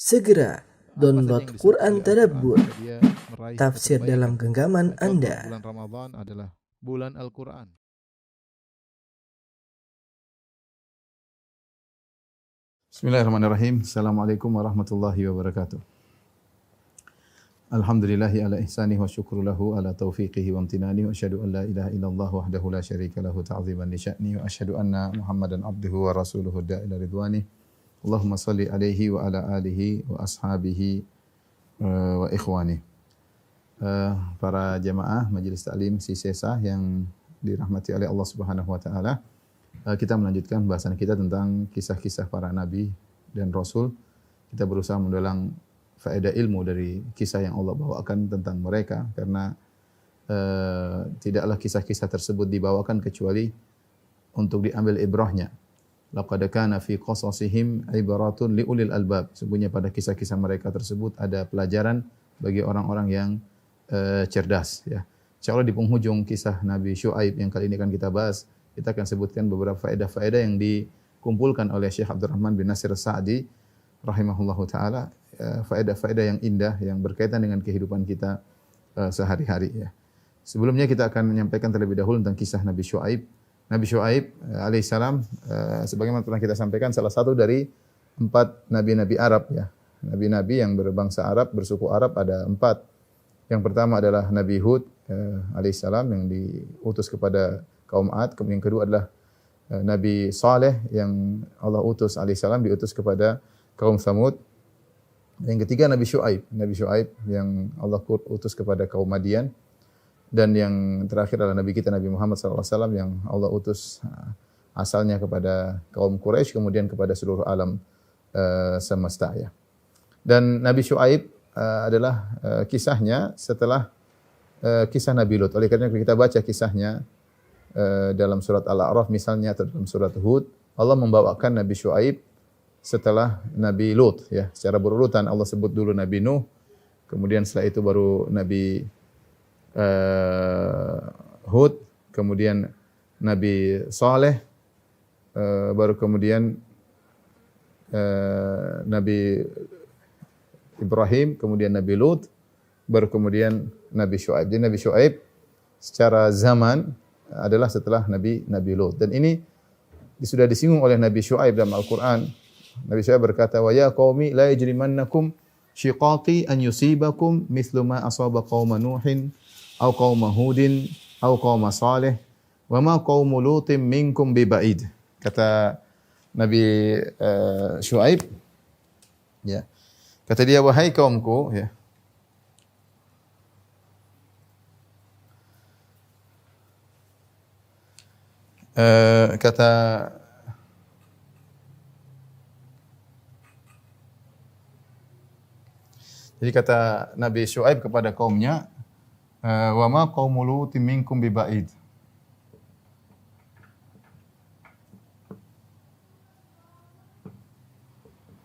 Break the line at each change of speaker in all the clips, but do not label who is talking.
Segera download
yang
Quran
disebut oleh
Tadabbur,
Al-Quran, dia meraih
tafsir
kebaikan.
dalam genggaman
Contoh,
Anda.
bulan Ramadan adalah bulan Al-Quran. Bismillahirrahmanirrahim. Assalamualaikum warahmatullahi wabarakatuh. Alhamdulillahi ala ihsanih wa syukru lahu ala taufiqihi wa amtinani wa asyhadu an la ilaha illallah wahdahu la syarika lahu ta'ziman li sya'ni wa asyhadu anna Muhammadan abduhu wa rasuluhu da'ila ridwani. Allahumma salli alaihi wa ala alihi wa ashabihi wa ikhwani. Para jamaah Majelis Taklim Sisesa yang dirahmati oleh Allah Subhanahu wa taala. Kita melanjutkan bahasan kita tentang kisah-kisah para nabi dan rasul. Kita berusaha mendulang faedah ilmu dari kisah yang Allah bawakan tentang mereka, karena tidaklah kisah-kisah tersebut dibawakan kecuali untuk diambil ibrahnya. Laqad kana fi qasasihim ibratun liulil albab. Sesungguhnya pada kisah-kisah mereka tersebut ada pelajaran bagi orang-orang yang cerdas, ya. Insyaallah di penghujung kisah Nabi Syuaib yang kali ini akan kita bahas, kita akan sebutkan beberapa faedah-faedah yang dikumpulkan oleh Syekh Abdurrahman bin Nasir Sa'di rahimahullahu taala, faedah-faedah yang indah yang berkaitan dengan kehidupan kita sehari-hari, ya. Sebelumnya kita akan menyampaikan terlebih dahulu tentang kisah Nabi Syuaib. Nabi Syuaib alaihissalam, sebagaimana pernah kita sampaikan, salah satu dari 4 nabi-nabi Arab, ya. Nabi-nabi yang berbangsa Arab, bersuku Arab ada 4. Yang pertama adalah Nabi Hud alaihissalam yang diutus kepada kaum Ad. Kemudian yang kedua adalah Nabi Saleh yang Allah utus alaihissalam, diutus kepada kaum Tsamud. Yang ketiga Nabi Syuaib yang Allah utus kepada kaum Madian. Dan yang terakhir adalah Nabi kita Nabi Muhammad SAW yang Allah utus asalnya kepada kaum Quraisy, kemudian kepada seluruh alam semesta, ya. Dan Nabi Syuaib adalah kisahnya setelah kisah Nabi Lut. Oleh karena kita baca kisahnya dalam surat Al-A'raf misalnya atau dalam surat Hud, Allah membawakan Nabi Syuaib setelah Nabi Lut, ya. Secara berurutan Allah sebut dulu Nabi Nuh, kemudian setelah itu baru Nabi Hud, kemudian Nabi Saleh, baru kemudian Nabi Ibrahim, kemudian Nabi Lut, baru kemudian Nabi Syuaib. Jadi Nabi Syuaib secara zaman adalah setelah Nabi Lut. Dan ini sudah disinggung oleh Nabi Syuaib dalam Al-Quran. Nabi Syuaib berkata, "Wa ya qaumi la yajrimannakum syiqaqi an yusibakum mithlu ma asaba qauma Nuhin aw qauma Hudin aw qauma Salih wa ma qaumu Lutin minkum biba'id." Kata Nabi Syuaib, ya. Kata dia, wahai kaumku, ya. Jadi kata Nabi Syuaib kepada kaumnya, wa ma qaumu Lutin minkum biba'id.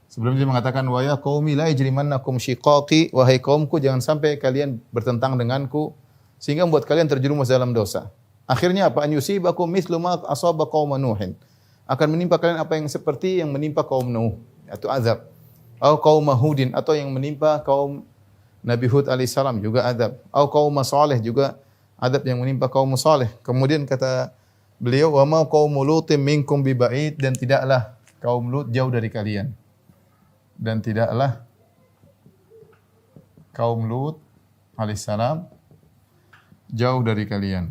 Sebelum dia mengatakan, wa ya qaumi la yajrimannakum syiqaqi, wahai kaumku jangan sampai kalian bertentang denganku sehingga membuat kalian terjerumus dalam dosa. Akhirnya apa? An yusibakum mithlu ma asaba qaum Nuhin. Akan menimpa kalian apa yang seperti yang menimpa kaum Nuh, yaitu azab. Atau kaum Hudin, atau yang menimpa kaum Nabi Hud alaihissalam juga azab. Atau kaum Saleh juga azab yang menimpa kaum Saleh. Kemudian kata beliau, wa ma qaum Lutin minkum biba'id, dan tidaklah kaum Lut jauh dari kalian. Dan tidaklah kaum Lut alaihissalam jauh dari kalian.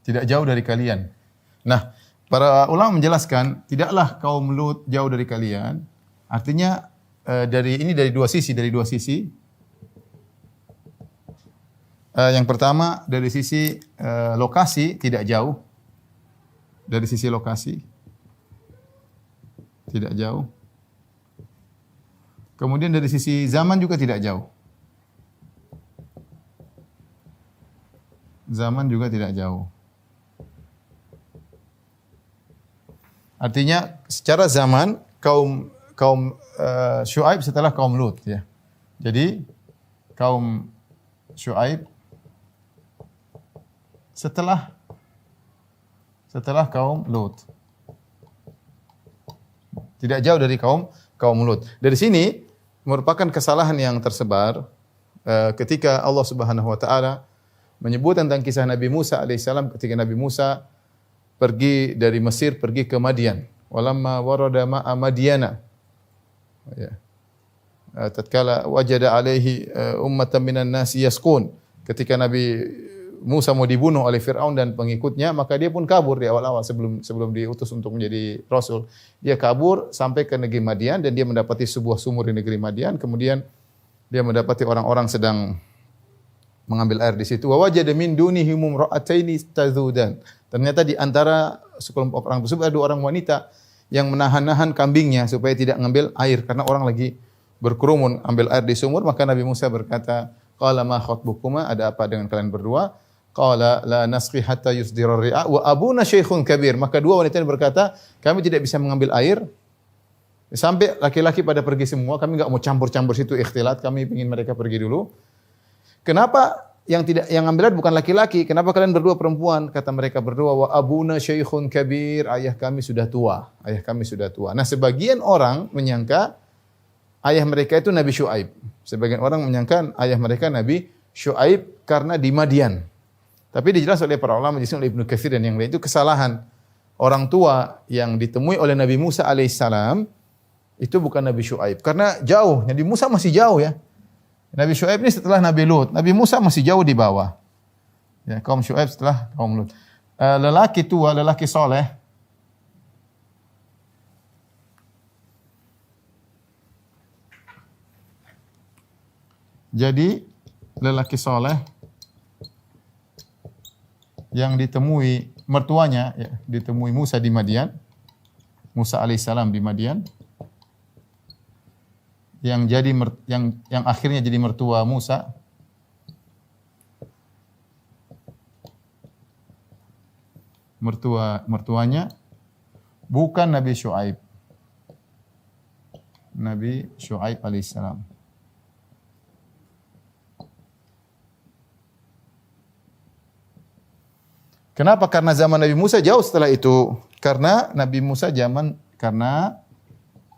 Tidak jauh dari kalian. Nah, para ulama menjelaskan, tidaklah kaum Lut jauh dari kalian. Artinya dari dua sisi. Yang pertama dari sisi lokasi tidak jauh. Dari sisi lokasi tidak jauh. Kemudian dari sisi zaman juga tidak jauh. Zaman juga tidak jauh. Artinya secara zaman kaum Syuaib setelah kaum Lut, ya. Jadi kaum Syuaib setelah kaum Lut. Tidak jauh dari kaum kaum Lut. Dari sini merupakan kesalahan yang tersebar ketika Allah Subhanahu wa taala menyebut tentang kisah Nabi Musa alaihissalam ketika Nabi Musa pergi dari Mesir pergi ke Madian. Walamma warada ma'a Madiana. Ya. Tatkala wajada alaihi ummatan minan nasi yasqun. Ketika Nabi Musa mau dibunuh oleh Firaun dan pengikutnya, maka dia pun kabur di awal-awal sebelum diutus untuk menjadi rasul. Dia kabur sampai ke negeri Madian dan dia mendapati sebuah sumur di negeri Madian. Kemudian dia mendapati orang-orang sedang mengambil air di situ. Wa wajada min dunihim imra'ataini tazudan. Ternyata di antara sekelompok orang tersebut ada dua orang wanita yang menahan-nahan kambingnya supaya tidak mengambil air karena orang lagi berkerumun ambil air di sumur. Maka Nabi Musa berkata, qala ma khatbukuma, ada apa dengan kalian berdua? Qala la nasqi hatta yusdira ri'a wa abuna syaikhun kabir. Maka dua wanita ini berkata, kami tidak bisa mengambil air sampai laki-laki pada pergi semua. Kami enggak mau campur-campur situ ikhtilat, kami ingin mereka pergi dulu. Kenapa yang ambil air bukan laki-laki? Kenapa kalian berdua perempuan? Kata mereka berdua, wa abuna syaikhun kabir, ayah kami sudah tua. Ayah kami sudah tua. Nah, sebagian orang menyangka ayah mereka itu Nabi Syuaib. Sebagian orang menyangka ayah mereka Nabi Syuaib karena di Madian. Tapi dijelaskan oleh para ulama, dijelaskan oleh Ibnu Katsir dan yang lain, itu kesalahan orang tua yang ditemui oleh Nabi Musa alaihissalam itu bukan Nabi Syuaib. Karena jauh, Nabi Musa masih jauh ya. Nabi Syuaib ini setelah Nabi Lut. Nabi Musa masih jauh di bawah. Ya, kaum Syuaib setelah kaum Lut. Lelaki tua, lelaki soleh. Jadi lelaki soleh yang ditemui mertuanya, ya, ditemui Musa di Madian. Musa alaihissalam di Madian. Yang akhirnya jadi mertua Musa. Mertuanya bukan Nabi Syuaib. Nabi Syuaib alaihissalam. Kenapa? Karena zaman Nabi Musa jauh setelah itu. Karena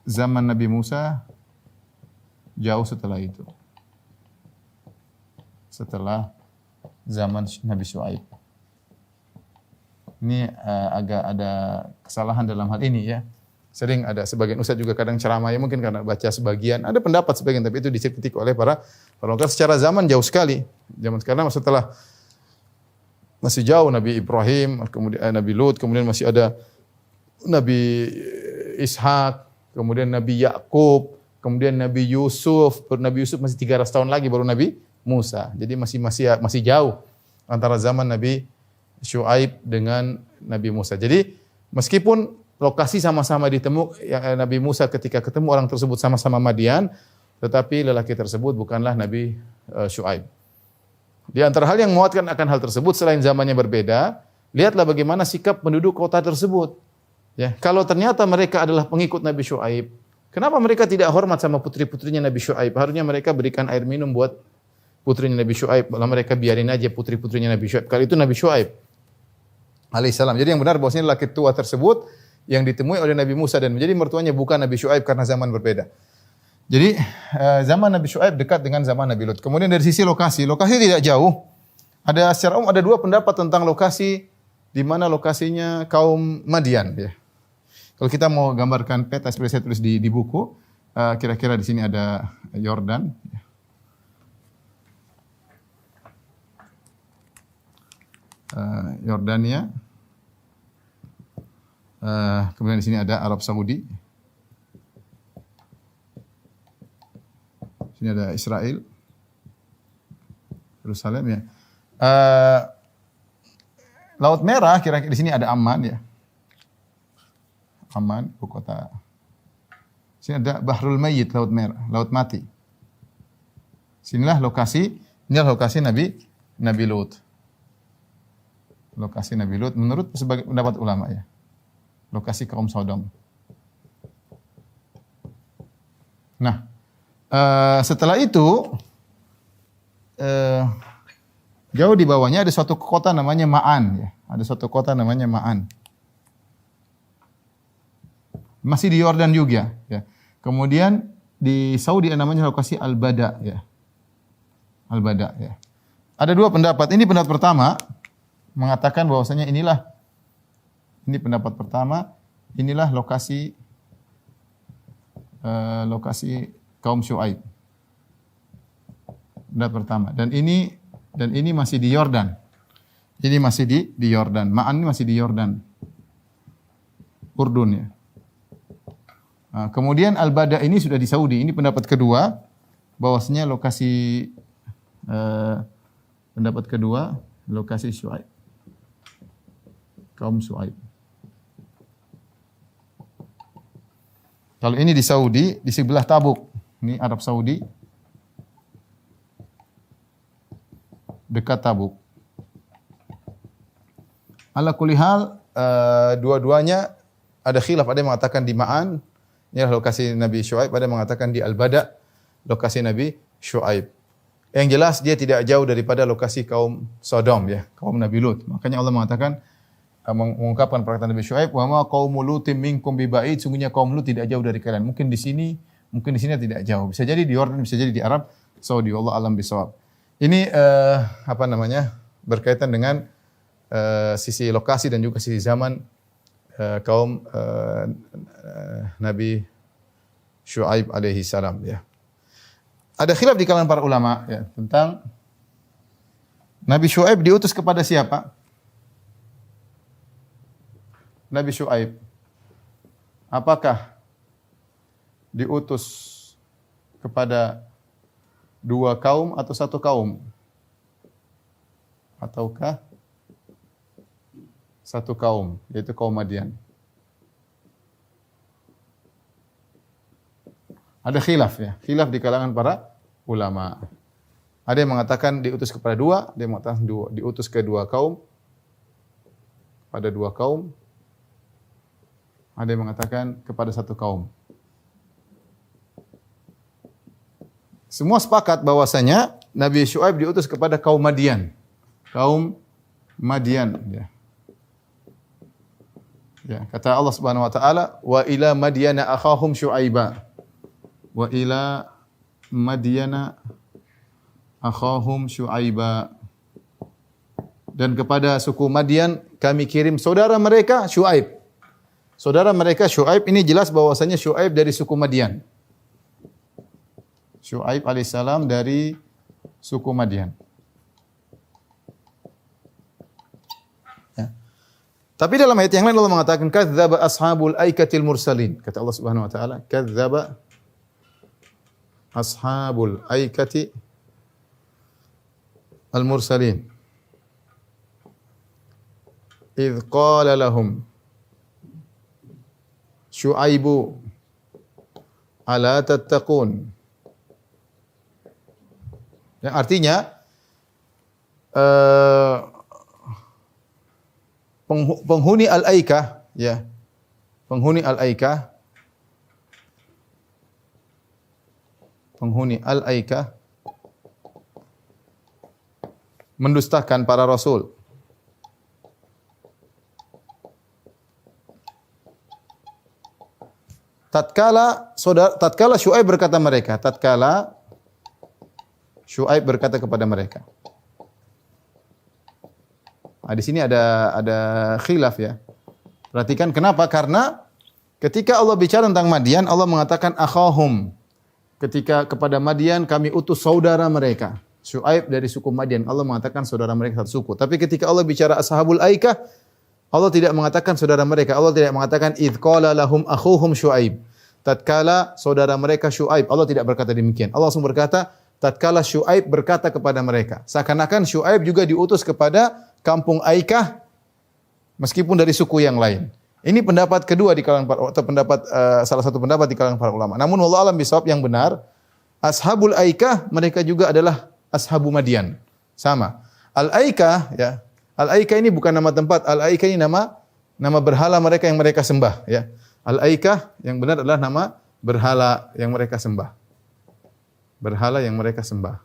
zaman Nabi Musa jauh setelah itu. Setelah zaman Nabi Syuaib. Ini agak ada kesalahan dalam hal ini ya. Sering ada sebagian ustaz juga kadang ceramah ya mungkin karena baca sebagian, ada pendapat sebagian tapi itu dikritik oleh para ulama secara zaman jauh sekali. Zaman sekarang setelah masih jauh Nabi Ibrahim, kemudian Nabi Lut, kemudian masih ada Nabi Ishak, kemudian Nabi Yakub, kemudian Nabi Yusuf masih 300 tahun lagi baru Nabi Musa. Jadi masih jauh antara zaman Nabi Syuaib dengan Nabi Musa. Jadi meskipun lokasi sama-sama ditemu Nabi Musa ketika ketemu orang tersebut sama-sama Madian, tetapi lelaki tersebut bukanlah Nabi Syuaib. Di antara hal yang menguatkan akan hal tersebut selain zamannya berbeda, lihatlah bagaimana sikap penduduk kota tersebut. Ya, kalau ternyata mereka adalah pengikut Nabi Syuaib, kenapa mereka tidak hormat sama putri-putrinya Nabi Syuaib? Harusnya mereka berikan air minum buat putrinya Nabi Syuaib, malah mereka biarin aja putri-putrinya Nabi Syuaib. Kali itu Nabi Syuaib alaihissalam. Jadi yang benar bahwasanya laki tua tersebut yang ditemui oleh Nabi Musa dan menjadi mertuanya bukan Nabi Syuaib karena zaman berbeda. Jadi zaman Nabi Syuaib dekat dengan zaman Nabi Lut. Kemudian dari sisi lokasi tidak jauh. Secara umum ada dua pendapat tentang lokasi di mana lokasinya kaum Madian ya. Kalau kita mau gambarkan peta seperti saya tulis di buku, kira-kira di sini ada Yordan. Yordania. Kemudian di sini ada Arab Saudi. Di sini ada Israel. Yerusalem ya. Laut Merah kira-kira di sini ada Amman ya. Amman, ibu kota. Sini ada Bahrul Mayyit, Laut Merah, Laut Mati. Inilah lokasi Nabi Lut. Lokasi Nabi Lut menurut sebagai pendapat ulama ya. Lokasi kaum Sodom. Nah, setelah itu jauh di bawahnya ada suatu kota namanya Ma'an ya. Ada suatu kota namanya Ma'an. Masih di Yordan juga ya. Kemudian di Saudi namanya lokasi Al-Bada ya. Al-Bada ya. Ada dua pendapat. Ini pendapat pertama mengatakan bahwasanya ini pendapat pertama, inilah lokasi kaum Syuaib. Pendapat pertama. Dan ini masih di Yordan. Ini masih di Yordan. Ma'an ini masih di Yordan. Urdun ya. Nah, kemudian Al-Bada ini sudah di Saudi. Ini pendapat kedua bahwasanya pendapat kedua lokasi Syuaib. Kaum Syuaib. Kalau ini di Saudi, di sebelah Tabuk. Ini Arab Saudi. Dekat Tabuk. Ala kulli hal, dua-duanya ada khilaf. Ada yang mengatakan di Ma'an, inilah lokasi Nabi Syuaib. Ada yang mengatakan di Al-Bada, lokasi Nabi Syuaib. Yang jelas dia tidak jauh daripada lokasi kaum Sodom ya, kaum Nabi Lut. Makanya Allah mengatakan mengungkapkan perkataan Nabi Syuaib, "Wa ma qaumul lutim minkum biba'id." Sungguhnya kaum Lut tidak jauh dari kalian. Mungkin di sini tidak jauh. Bisa jadi di Yordan, bisa jadi di Arab Saudi. Wallahu a'lam bishawab. Ini berkaitan dengan sisi lokasi dan juga sisi zaman kaum Nabi Syuaib alaihi salam ya. Ada khilaf di kalangan para ulama ya tentang Nabi Syuaib diutus kepada siapa? Nabi Syuaib apakah diutus kepada dua kaum atau satu kaum? Ataukah satu kaum, yaitu kaum Madian? Ada khilaf ya, khilaf di kalangan para ulama. Ada yang mengatakan diutus kepada dua, ada yang mengatakan diutus ke dua kaum, pada dua kaum. Ada yang mengatakan kepada satu kaum. Semua sepakat bahwasanya Nabi Syuaib diutus kepada kaum Madian. Kaum Madian ya. Ya, kata Allah Subhanahu wa taala, "Wa ila Madyana akhahum Syuaiba." Wa ila Madyana akhahum Syuaiba. Dan kepada suku Madian kami kirim saudara mereka Syuaib. Saudara mereka Syuaib ini jelas bahwasanya Syuaib dari suku Madian. Syuaib alaihissalam dari suku Madian. Ya. Tapi dalam ayat yang lain Allah mengatakan kadzdzaba ashabul aikatil mursalin. Kata Allah Subhanahu wa taala, kadzdzaba ashabul aikati al-mursalin idh qala lahum Syuaibu ala tattaqun. Yang artinya penghuni al-aikah ya, penghuni al-aikah, penghuni al-aikah mendustakan para rasul. Tatkala Syuaib berkata kepada mereka. Nah, di sini ada khilaf ya. Perhatikan kenapa? Karena ketika Allah bicara tentang Madian, Allah mengatakan akhahum. Ketika kepada Madian kami utus saudara mereka. Syuaib dari suku Madian. Allah mengatakan saudara mereka satu suku. Tapi ketika Allah bicara ashabul aikah, Allah tidak mengatakan saudara mereka. Allah tidak mengatakan idh qala lahum akhuhum Syuaib. Tatkala saudara mereka Syuaib. Allah tidak berkata demikian. Allah langsung berkata tatkala Syuaib berkata kepada mereka. Seakan-akan Syuaib juga diutus kepada kampung Aikah meskipun dari suku yang lain. Ini pendapat kedua di kalangan atau salah satu pendapat di kalangan para ulama. Namun wallahu alam bisawab yang benar, ashabul Aikah mereka juga adalah ashabu Madian. Sama. Al-Aikah ya. Al-Aikah ini bukan nama tempat, Al-Aikah ini nama berhala mereka yang mereka sembah ya. Al-Aikah yang benar adalah nama berhala yang mereka sembah. Berhala yang mereka sembah.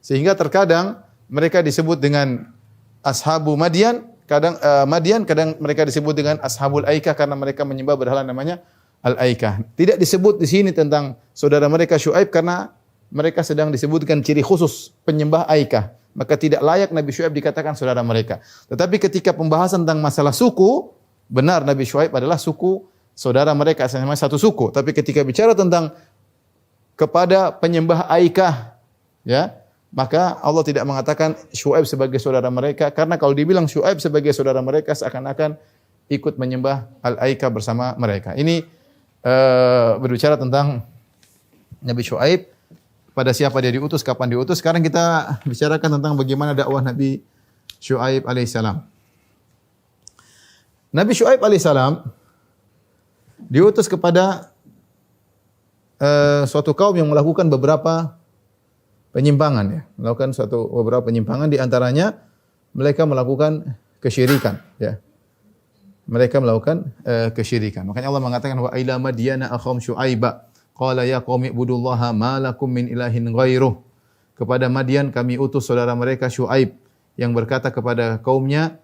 Sehingga terkadang mereka disebut dengan ashabu Madian kadang Madian kadang mereka disebut dengan Ashabul Aikah karena mereka menyembah berhala namanya Al-Aikah. Tidak disebut di sini tentang saudara mereka Syuaib karena mereka sedang disebutkan ciri khusus penyembah Aikah. Maka tidak layak Nabi Syuaib dikatakan saudara mereka. Tetapi ketika pembahasan tentang masalah suku, benar Nabi Syuaib adalah suku saudara mereka, sama satu suku. Tapi ketika bicara tentang kepada penyembah Aikah, ya, maka Allah tidak mengatakan Syuaib sebagai saudara mereka karena kalau dibilang Syuaib sebagai saudara mereka seakan-akan ikut menyembah Al-Aikah bersama mereka. Ini berbicara tentang Nabi Syuaib, pada siapa dia diutus, kapan diutus. Sekarang kita bicarakan tentang bagaimana dakwah Nabi Syuaib alaihissalam. Nabi Syuaib alaihissalam diutus kepada suatu kaum yang melakukan beberapa penyimpangan, ya, melakukan beberapa penyimpangan, di antaranya mereka melakukan kesyirikan, ya. Mereka melakukan kesyirikan. Makanya Allah mengatakan wa ila madyana akhum syuaiba qala ya qaumi ibudullaha ma lakum min ilahin ghairuh. Kepada Madian kami utus saudara mereka Syuaib yang berkata kepada kaumnya,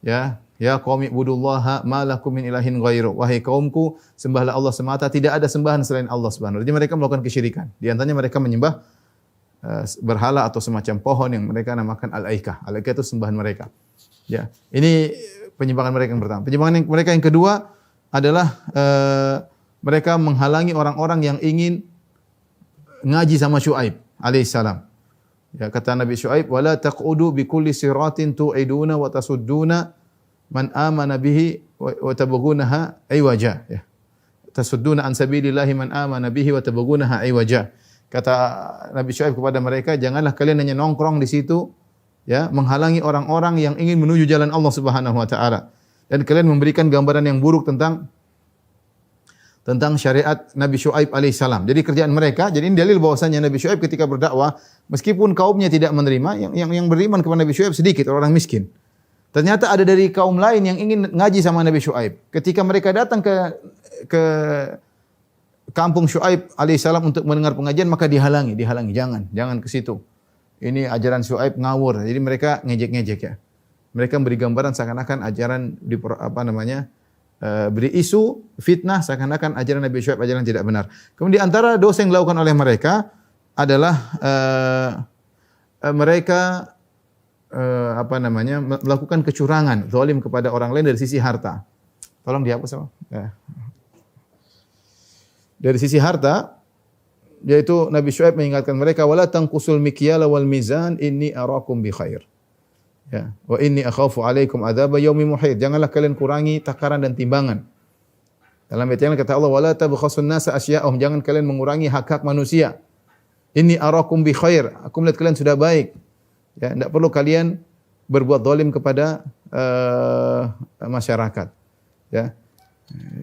ya qaumi ibudullaha ma lakum min ilahin ghairuh. Wahai kaumku, sembahlah Allah semata, tidak ada sembahan selain Allah Subhanahu wa taala. Jadi mereka melakukan kesyirikan. Di antaranya mereka menyembah berhala atau semacam pohon yang mereka namakan Al-Aikah. Al-Aikah itu sembahan mereka. Ya, ini penyimpangan mereka yang pertama. Penyimpangan mereka yang kedua adalah mereka menghalangi orang-orang yang ingin ngaji sama Syuaib alaihissalam. Ya, kata Nabi Syuaib, "Wala taqudu bi kulli siratin tu'iduna wa tasudduna man amana bihi wa tabghunaha aywaja." Ya. Tasudduna an sabilillahi man amana bihi wa tabghunaha aywaja. Kata Nabi Syuaib kepada mereka, janganlah kalian hanya nongkrong di situ, ya, menghalangi orang-orang yang ingin menuju jalan Allah Subhanahu wa taala. Dan kalian memberikan gambaran yang buruk tentang syariat Nabi Syuaib alaihissalam. Jadi kerjaan mereka, jadi ini dalil bahwasanya Nabi Syuaib ketika berdakwah, meskipun kaumnya tidak menerima, yang beriman kepada Nabi Syuaib sedikit, orang miskin. Ternyata ada dari kaum lain yang ingin ngaji sama Nabi Syuaib. Ketika mereka datang ke kampung Syuaib alaihissalam untuk mendengar pengajian, maka dihalangi, jangan ke situ. Ini ajaran Syuaib ngawur. Jadi mereka ngejek-ngejek, ya. Mereka beri gambaran seakan-akan ajaran beri isu fitnah seakan-akan ajaran Nabi Syuaib ajaran tidak benar. Kemudian di antara dosa yang dilakukan oleh mereka adalah mereka melakukan kecurangan, zalim kepada orang lain dari sisi harta. Tolong dihapus apa? Ya. Dari sisi harta, yaitu Nabi Syuaib mengingatkan mereka, wala tanqusul mikyala wal mizan inni arakum bi khair. Ya, wa inni akhafu alaikum adzaba yaumin muhit. Janganlah kalian kurangi takaran dan timbangan. Dalam ayat yang lain kata Allah, wala tabkhasun nasa asya'ahum. Jangan kalian mengurangi hak-hak manusia. Inni arakum bi khair. Aku melihat kalian sudah baik. Ya, tidak perlu kalian berbuat zalim kepada masyarakat. Ya.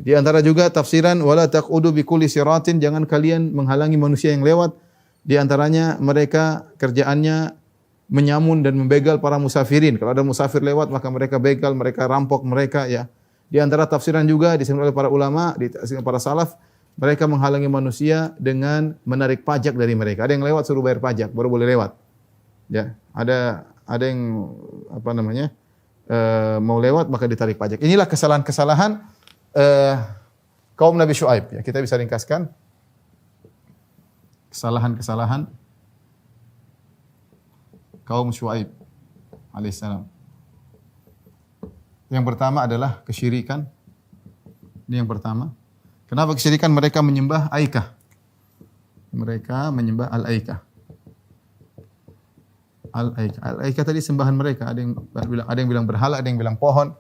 Di antara juga tafsiran wala taqudu bi kulli siratin, jangan kalian menghalangi manusia yang lewat. Di antaranya mereka kerjaannya menyamun dan membegal para musafirin. Kalau ada musafir lewat maka mereka begal, mereka rampok mereka, ya. Di antara tafsiran juga disebut oleh para ulama, para salaf, mereka menghalangi manusia dengan menarik pajak dari mereka. Ada yang lewat suruh bayar pajak baru boleh lewat. Ya, ada yang mau lewat maka ditarik pajak. Inilah kesalahan-kesalahan kaum Nabi Syuaib, ya. Kita bisa ringkaskan kesalahan-kesalahan kaum Syuaib alaihissalam. Yang pertama adalah kesyirikan. Ini yang pertama. Kenapa kesyirikan? Mereka menyembah Aikah. Mereka menyembah Al-Aikah. Al-Aikah. Al-Aikah tadi sembahan mereka. Ada yang bilang berhala, ada yang bilang pohon.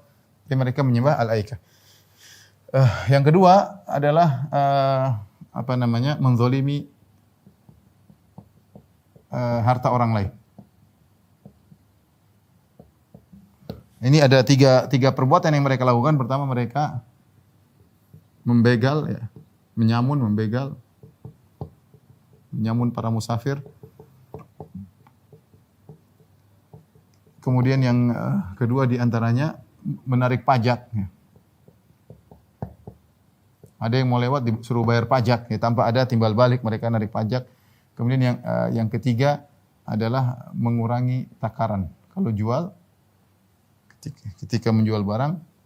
Tapi mereka menyembah Al-Aikah. Yang kedua adalah menzalimi harta orang lain. Ini ada tiga perbuatan yang mereka lakukan. Pertama, mereka membegal, ya, menyamun para musafir. Kemudian yang kedua di antaranya menarik pajak. Ya. Ada yang mau lewat disuruh bayar pajak, ya, tanpa ada timbal balik mereka narik pajak. Kemudian yang ketiga adalah mengurangi takaran. Kalau jual, Ketika menjual barang,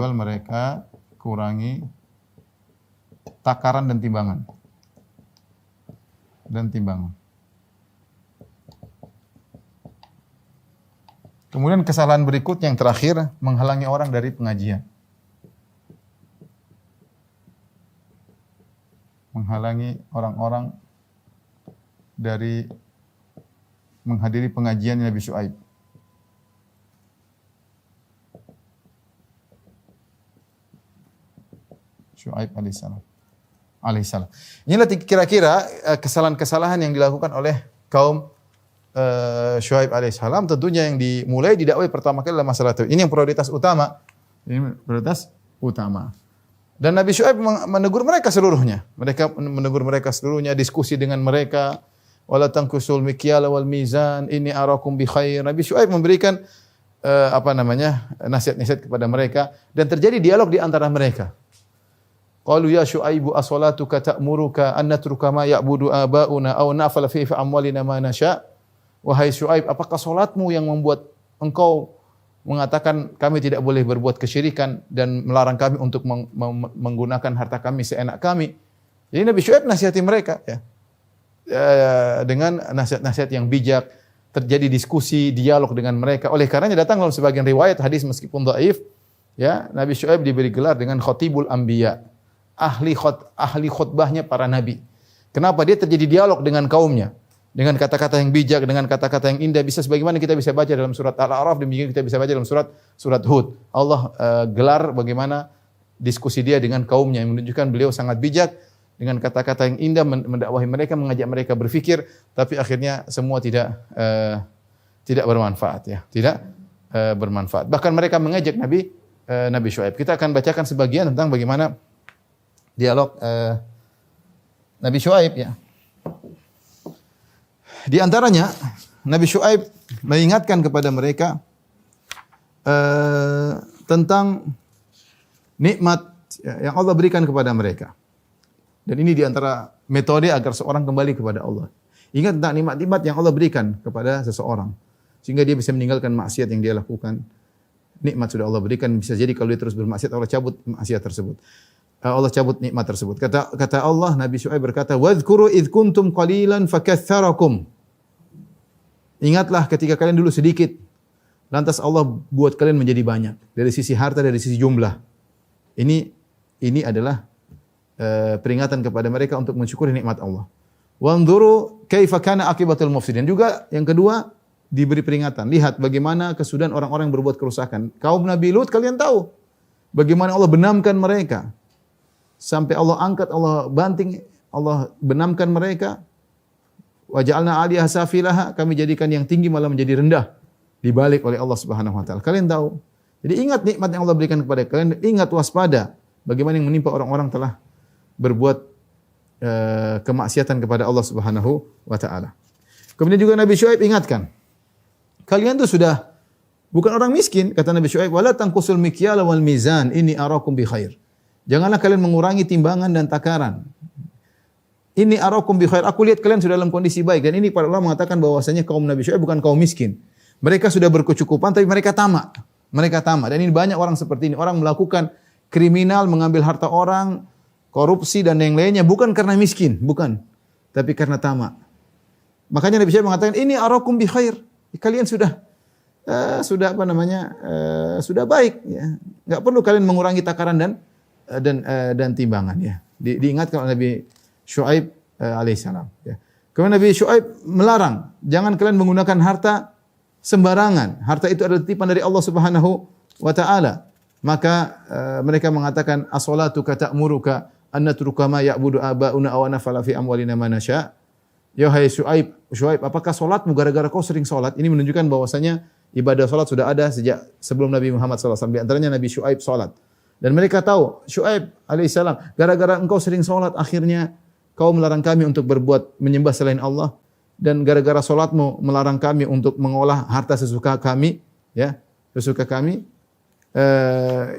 mereka kurangi takaran dan timbangan. Kemudian kesalahan berikutnya yang terakhir, menghalangi orang dari pengajian. Menghalangi orang-orang dari menghadiri pengajian Nabi Syuaib. Syuaib alaihissalam. Inilah kira-kira kesalahan-kesalahan yang dilakukan oleh kaum Syuaib alaihissalam. Tentunya yang dimulai didakwai pertama kali adalah masalah tauhid. Ini yang prioritas utama. Dan Nabi Syuaib menegur mereka seluruhnya. Diskusi dengan mereka. Wala tanqusul mikyala wal mizan, inni arakum bi khair. Nabi Syuaib memberikan nasihat-nasihat kepada mereka dan terjadi dialog di antara mereka. Qalu ya Syuaibu as-salatuka ta'muruka an natruka ma ya'budu aba'una aw naf'ala fi amwalina ma nasha'. Wahai Syuaib, apakah salatmu yang membuat engkau mengatakan kami tidak boleh berbuat kesyirikan dan melarang kami untuk menggunakan harta kami seenak kami? Jadi Nabi Syuaib nasihati mereka ya. Dengan nasihat-nasihat yang bijak, terjadi diskusi, dialog dengan mereka. Oleh karenanya datang dalam sebagian riwayat hadis meskipun dhaif, ya, Nabi Syuaib diberi gelar dengan khatibul anbiya. Ahli khutbahnya para nabi. Kenapa? Dia terjadi dialog dengan kaumnya. Dengan kata-kata yang bijak, dengan kata-kata yang indah. Bisa sebagaimana kita bisa baca dalam surat Al-A'raf, demikian kita bisa baca dalam surat Hud. Allah gelar bagaimana diskusi dia dengan kaumnya, yang menunjukkan beliau sangat bijak. Dengan kata-kata yang indah, mendakwahi mereka, mengajak mereka berfikir. Tapi akhirnya semua tidak bermanfaat. Ya. Tidak bermanfaat. Bahkan mereka mengajak Nabi Syuaib. Kita akan bacakan sebagian tentang bagaimana dialog Nabi Syuaib ya. Di antaranya Nabi Syuaib mengingatkan kepada mereka tentang nikmat yang Allah berikan kepada mereka. Dan ini di antara metode agar seorang kembali kepada Allah. Ingat tentang nikmat-nikmat yang Allah berikan kepada seseorang sehingga dia bisa meninggalkan maksiat yang dia lakukan. Nikmat sudah Allah berikan, bisa jadi kalau dia terus bermaksiat Allah cabut maksiat tersebut. Allah cabut nikmat tersebut. Kata Allah, Nabi Syuaib berkata, "Wadhkuru idh kuntum qalilan fakatsarakum." Ingatlah ketika kalian dulu sedikit, lantas Allah buat kalian menjadi banyak dari sisi harta, dari sisi jumlah. Ini adalah peringatan kepada mereka untuk mensyukuri nikmat Allah. Wanzuru kaifa kana akibatul mufsidin. Juga yang kedua diberi peringatan. Lihat bagaimana kesudahan orang-orang yang berbuat kerusakan. Kaum Nabi Lut kalian tahu bagaimana Allah benamkan mereka. Sampai Allah angkat, Allah banting, Allah benamkan mereka. Wa ja'alna 'aliyaha safilaha, kami jadikan yang tinggi malah menjadi rendah, dibalik oleh Allah Subhanahu wa taala. Kalian tahu. Jadi ingat nikmat yang Allah berikan kepada kalian, ingat waspada bagaimana yang menimpa orang-orang telah berbuat kemaksiatan kepada Allah Subhanahu wa taala. Kemudian juga Nabi Syuaib ingatkan, kalian itu sudah bukan orang miskin, kata Nabi Syuaib, wala tanqusul mikyala wal mizan, inni arakum bi khair. Janganlah kalian mengurangi timbangan dan takaran. Ini arakum bi khair. Aku lihat kalian sudah dalam kondisi baik. Dan ini para ulama mengatakan bahwasanya kaum Nabi Syuaib bukan kaum miskin. Mereka sudah berkecukupan tapi mereka tamak. Dan ini banyak orang seperti ini. Orang melakukan kriminal, mengambil harta orang, korupsi dan yang lainnya bukan karena miskin, bukan. Tapi karena tamak. Makanya Nabi Syuaib mengatakan, "Ini arakum bi khair." Kalian sudah baik ya. Enggak perlu kalian mengurangi takaran dan timbangan ya. Diingatkan oleh Nabi Syuaib alaihissalam ya. Kemudian Nabi Syuaib melarang, jangan kalian menggunakan harta sembarangan. Harta itu adalah titipan dari Allah Subhanahu wa taala. Maka mereka mengatakan, as-salatuka ta'muruka an natruka ma ya'budu aba'una aw naf'ala fi amwalina ma nasha'. Ya hai Syuaib, apakah salatmu gara-gara kau sering salat? Ini menunjukkan bahwasanya ibadah salat sudah ada sejak sebelum Nabi Muhammad SAW. Di antaranya Nabi Syuaib salat. Dan mereka tahu, Syuaib alaihissalam, gara-gara engkau sering salat, akhirnya kau melarang kami untuk berbuat menyembah selain Allah. Dan gara-gara salatmu melarang kami untuk mengolah harta sesuka kami. Ya, sesuka kami.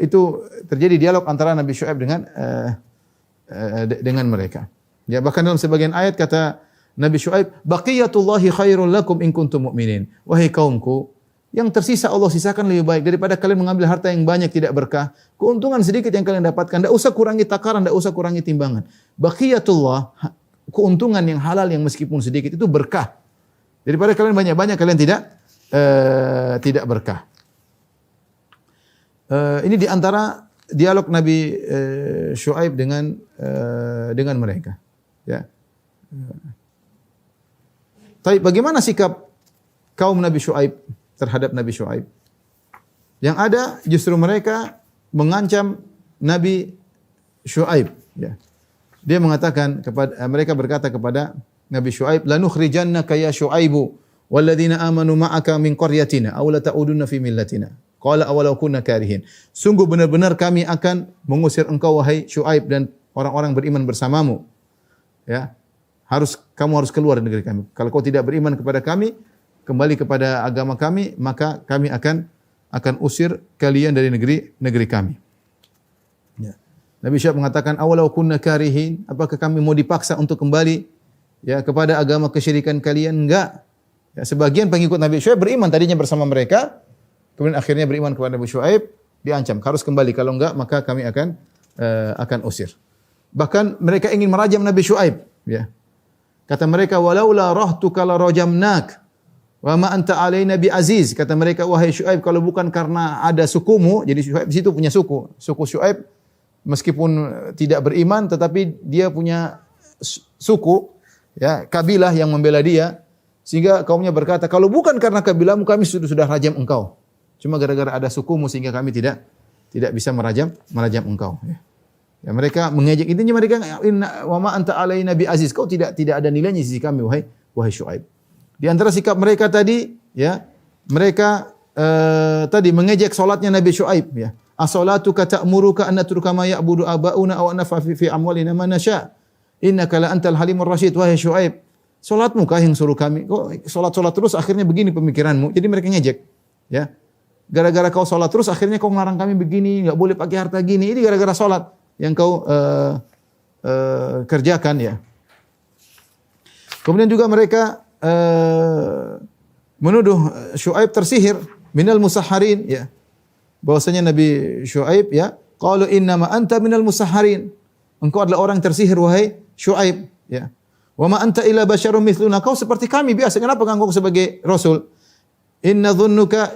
Itu terjadi dialog antara Nabi Syuaib dengan mereka. Ya, bahkan dalam sebagian ayat kata Nabi Syuaib, "Baqiyatullahi khairul lakum in kuntum mu'minin." Wahai kaumku, yang tersisa Allah sisakan lebih baik daripada kalian mengambil harta yang banyak tidak berkah. Keuntungan sedikit yang kalian dapatkan, tidak usah kurangi takaran, tidak usah kurangi timbangan. Baqiyatullah, keuntungan yang halal yang meskipun sedikit itu berkah. Daripada kalian banyak-banyak kalian tidak berkah. Ini di antara dialog Nabi Syuaib dengan mereka. Ya. Tapi bagaimana sikap kaum Nabi Syuaib terhadap Nabi Syuaib? Yang ada justru mereka mengancam Nabi Syuaib. Ya. Dia mengatakan mereka berkata kepada Nabi Syuaib, "Lanukhrijannaka ya Syuaibu walladzina amanu ma'aka min qaryatina aw la ta'udunna fi millatina." Qala awalau kunna karihin. Sungguh benar-benar kami akan mengusir engkau wahai Syuaib dan orang-orang beriman bersamamu. Ya. Kamu harus keluar dari negeri kami. Kalau kau tidak beriman kepada kami, kembali kepada agama kami, maka kami akan usir kalian dari negeri kami. Ya. Nabi Syuaib mengatakan awalau kunna karihin, apakah kami mau dipaksa untuk kembali ya kepada agama kesyirikan kalian? Enggak. Ya, sebagian pengikut Nabi Syuaib beriman tadinya bersama mereka. Kemudian akhirnya beriman kepada Nabi Syuaib, diancam harus kembali, kalau enggak maka kami akan usir. Bahkan mereka ingin merajam Nabi Syuaib, ya. Kata mereka, "Walaula rahtuka la rajamnak wa ma anta alaina bi aziz." Kata mereka, "Wahai Syuaib, kalau bukan karena ada sukumu," jadi Syuaib di situ punya suku Syuaib meskipun tidak beriman tetapi dia punya suku, ya, kabilah yang membela dia, sehingga kaumnya berkata, "Kalau bukan karena kabilahmu kami sudah rajam engkau. Cuma gara-gara ada sukumu sehingga kami tidak bisa merajam engkau." Ya, mereka mengejek, intinya mereka, "Inna wa ma anta alaina bi aziz." Kau tidak ada nilainya di sisi kami wahai Syuaib. Di antara sikap mereka tadi, ya, mereka tadi mengejek salatnya Nabi Syuaib, ya. "As-salatuka ta'muruka an natruka ma ya'budu aba'una aw nafafi fi amwalina ma nasha. Innaka la antal halimur rasyid." Wahai Syuaib, salatmu kah yang suruh kami? Kok salat terus akhirnya begini pemikiranmu? Jadi mereka ngejek, ya. Gara-gara kau salat terus akhirnya kau melarang kami begini, enggak boleh pakai harta gini. Ini gara-gara salat yang kau kerjakan, ya. Kemudian juga mereka menuduh Syuaib tersihir, minal musahharin, ya. Bahwasanya Nabi Syuaib, ya, qalu innama anta minal musahharin. Engkau adalah orang tersihir wahai Syuaib, ya. Wa ma anta illa basyarum mithluna. Kau seperti kami biasa. Kenapa engkau sebagai rasul? Inna dhunnuka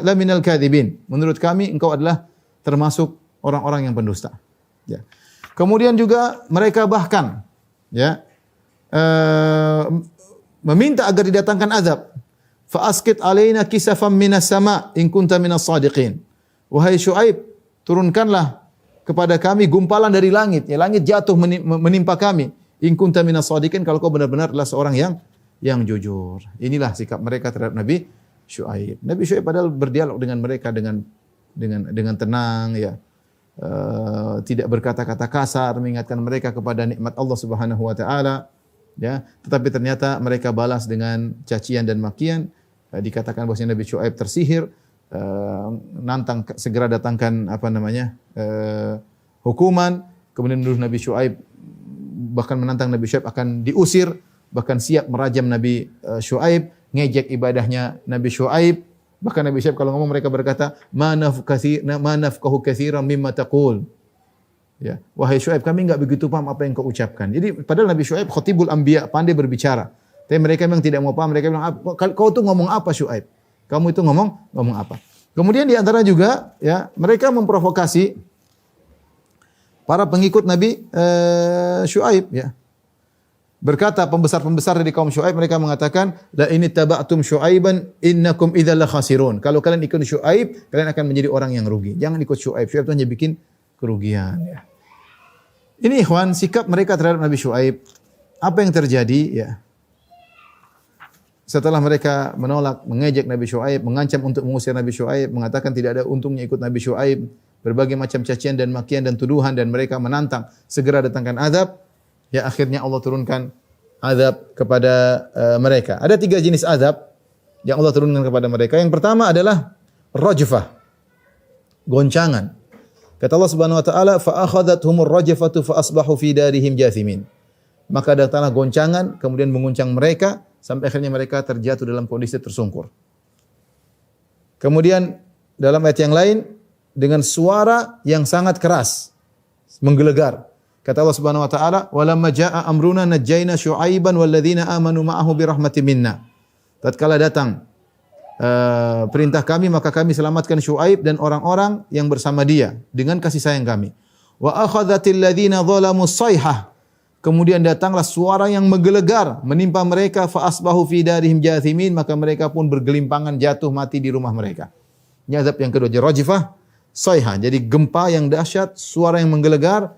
laminal kadhibin. Menurut kami engkau adalah termasuk orang-orang yang pendusta. Ya. Kemudian juga mereka bahkan, ya, meminta agar didatangkan azab. Fa askit alaina kisafan minas sama in kunta minas sadiqin. Wahai Syuaib, turunkanlah kepada kami gumpalan dari langit. Ya, langit jatuh menimpa kami. In kunta minas sadiqin, kalau kau benar-benar adalah seorang yang jujur. Inilah sikap mereka terhadap Nabi Syuaib. Nabi Syuaib padahal berdialog dengan mereka dengan tenang, ya. Tidak berkata-kata kasar, mengingatkan mereka kepada nikmat Allah Subhanahu wa taala, ya. Tetapi ternyata mereka balas dengan cacian dan makian. Dikatakan bahwasanya Nabi Syuaib tersihir, nantang segera datangkan hukuman, kemudian menuduh Nabi Syuaib, bahkan menantang Nabi Syuaib akan diusir, bahkan siap merajam Nabi Syuaib, ngejek ibadahnya Nabi Syuaib. Bahkan Nabi Syuaib kalau ngomong mereka berkata, "Ma nafqahu katsiran mimma taqul." Ya, wahai Syuaib, kami enggak begitu paham apa yang kau ucapkan. Jadi padahal Nabi Syuaib khatibul anbiya, pandai berbicara. Tapi mereka memang tidak mau paham. Mereka bilang, "Kau tuh ngomong apa Syuaib? Kamu itu ngomong apa?" Kemudian di antara juga, ya, mereka memprovokasi para pengikut Nabi Syuaib, ya. Berkata pembesar-pembesar dari kaum Syuaib, mereka mengatakan, "La in ittaba'tum Syuaiban innakum idzal la khasirun." Kalau kalian ikut Syuaib, kalian akan menjadi orang yang rugi. Jangan ikut Syuaib. Syuaib itu hanya bikin kerugian, ya. Ini ikhwan, sikap mereka terhadap Nabi Syuaib. Apa yang terjadi, ya? Setelah mereka menolak, mengejek Nabi Syuaib, mengancam untuk mengusir Nabi Syuaib, mengatakan tidak ada untungnya ikut Nabi Syuaib, berbagai macam cacian dan makian dan tuduhan, dan mereka menantang segera datangkan azab. Ya, akhirnya Allah turunkan azab kepada mereka. Ada 3 jenis azab yang Allah turunkan kepada mereka. Yang pertama adalah rajfah, goncangan. Kata Allah Subhanahu wa taala, fa akhadhathumur rajfatu fa asbahu fi darihim jathimin. Maka datanglah goncangan kemudian menguncang mereka sampai akhirnya mereka terjatuh dalam kondisi tersungkur. Kemudian dalam ayat yang lain dengan suara yang sangat keras, menggelegar. Kata Allah Subhanahu wa taala, "Walamma jaa'a amruna najjayna Syu'aiban walladzina amanu ma'ahu birahmatin minna." Tatkala datang perintah kami, maka kami selamatkan Syu'aib dan orang-orang yang bersama dia dengan kasih sayang kami. Wa akhadhatil ladzina zalamu sayhah. Kemudian datanglah suara yang menggelegar menimpa mereka, fa asbahu fi darihim jathimin, maka mereka pun bergelimpangan jatuh mati di rumah mereka. Ini azab yang kedua, rajifah sayhah. Jadi gempa yang dahsyat, suara yang menggelegar.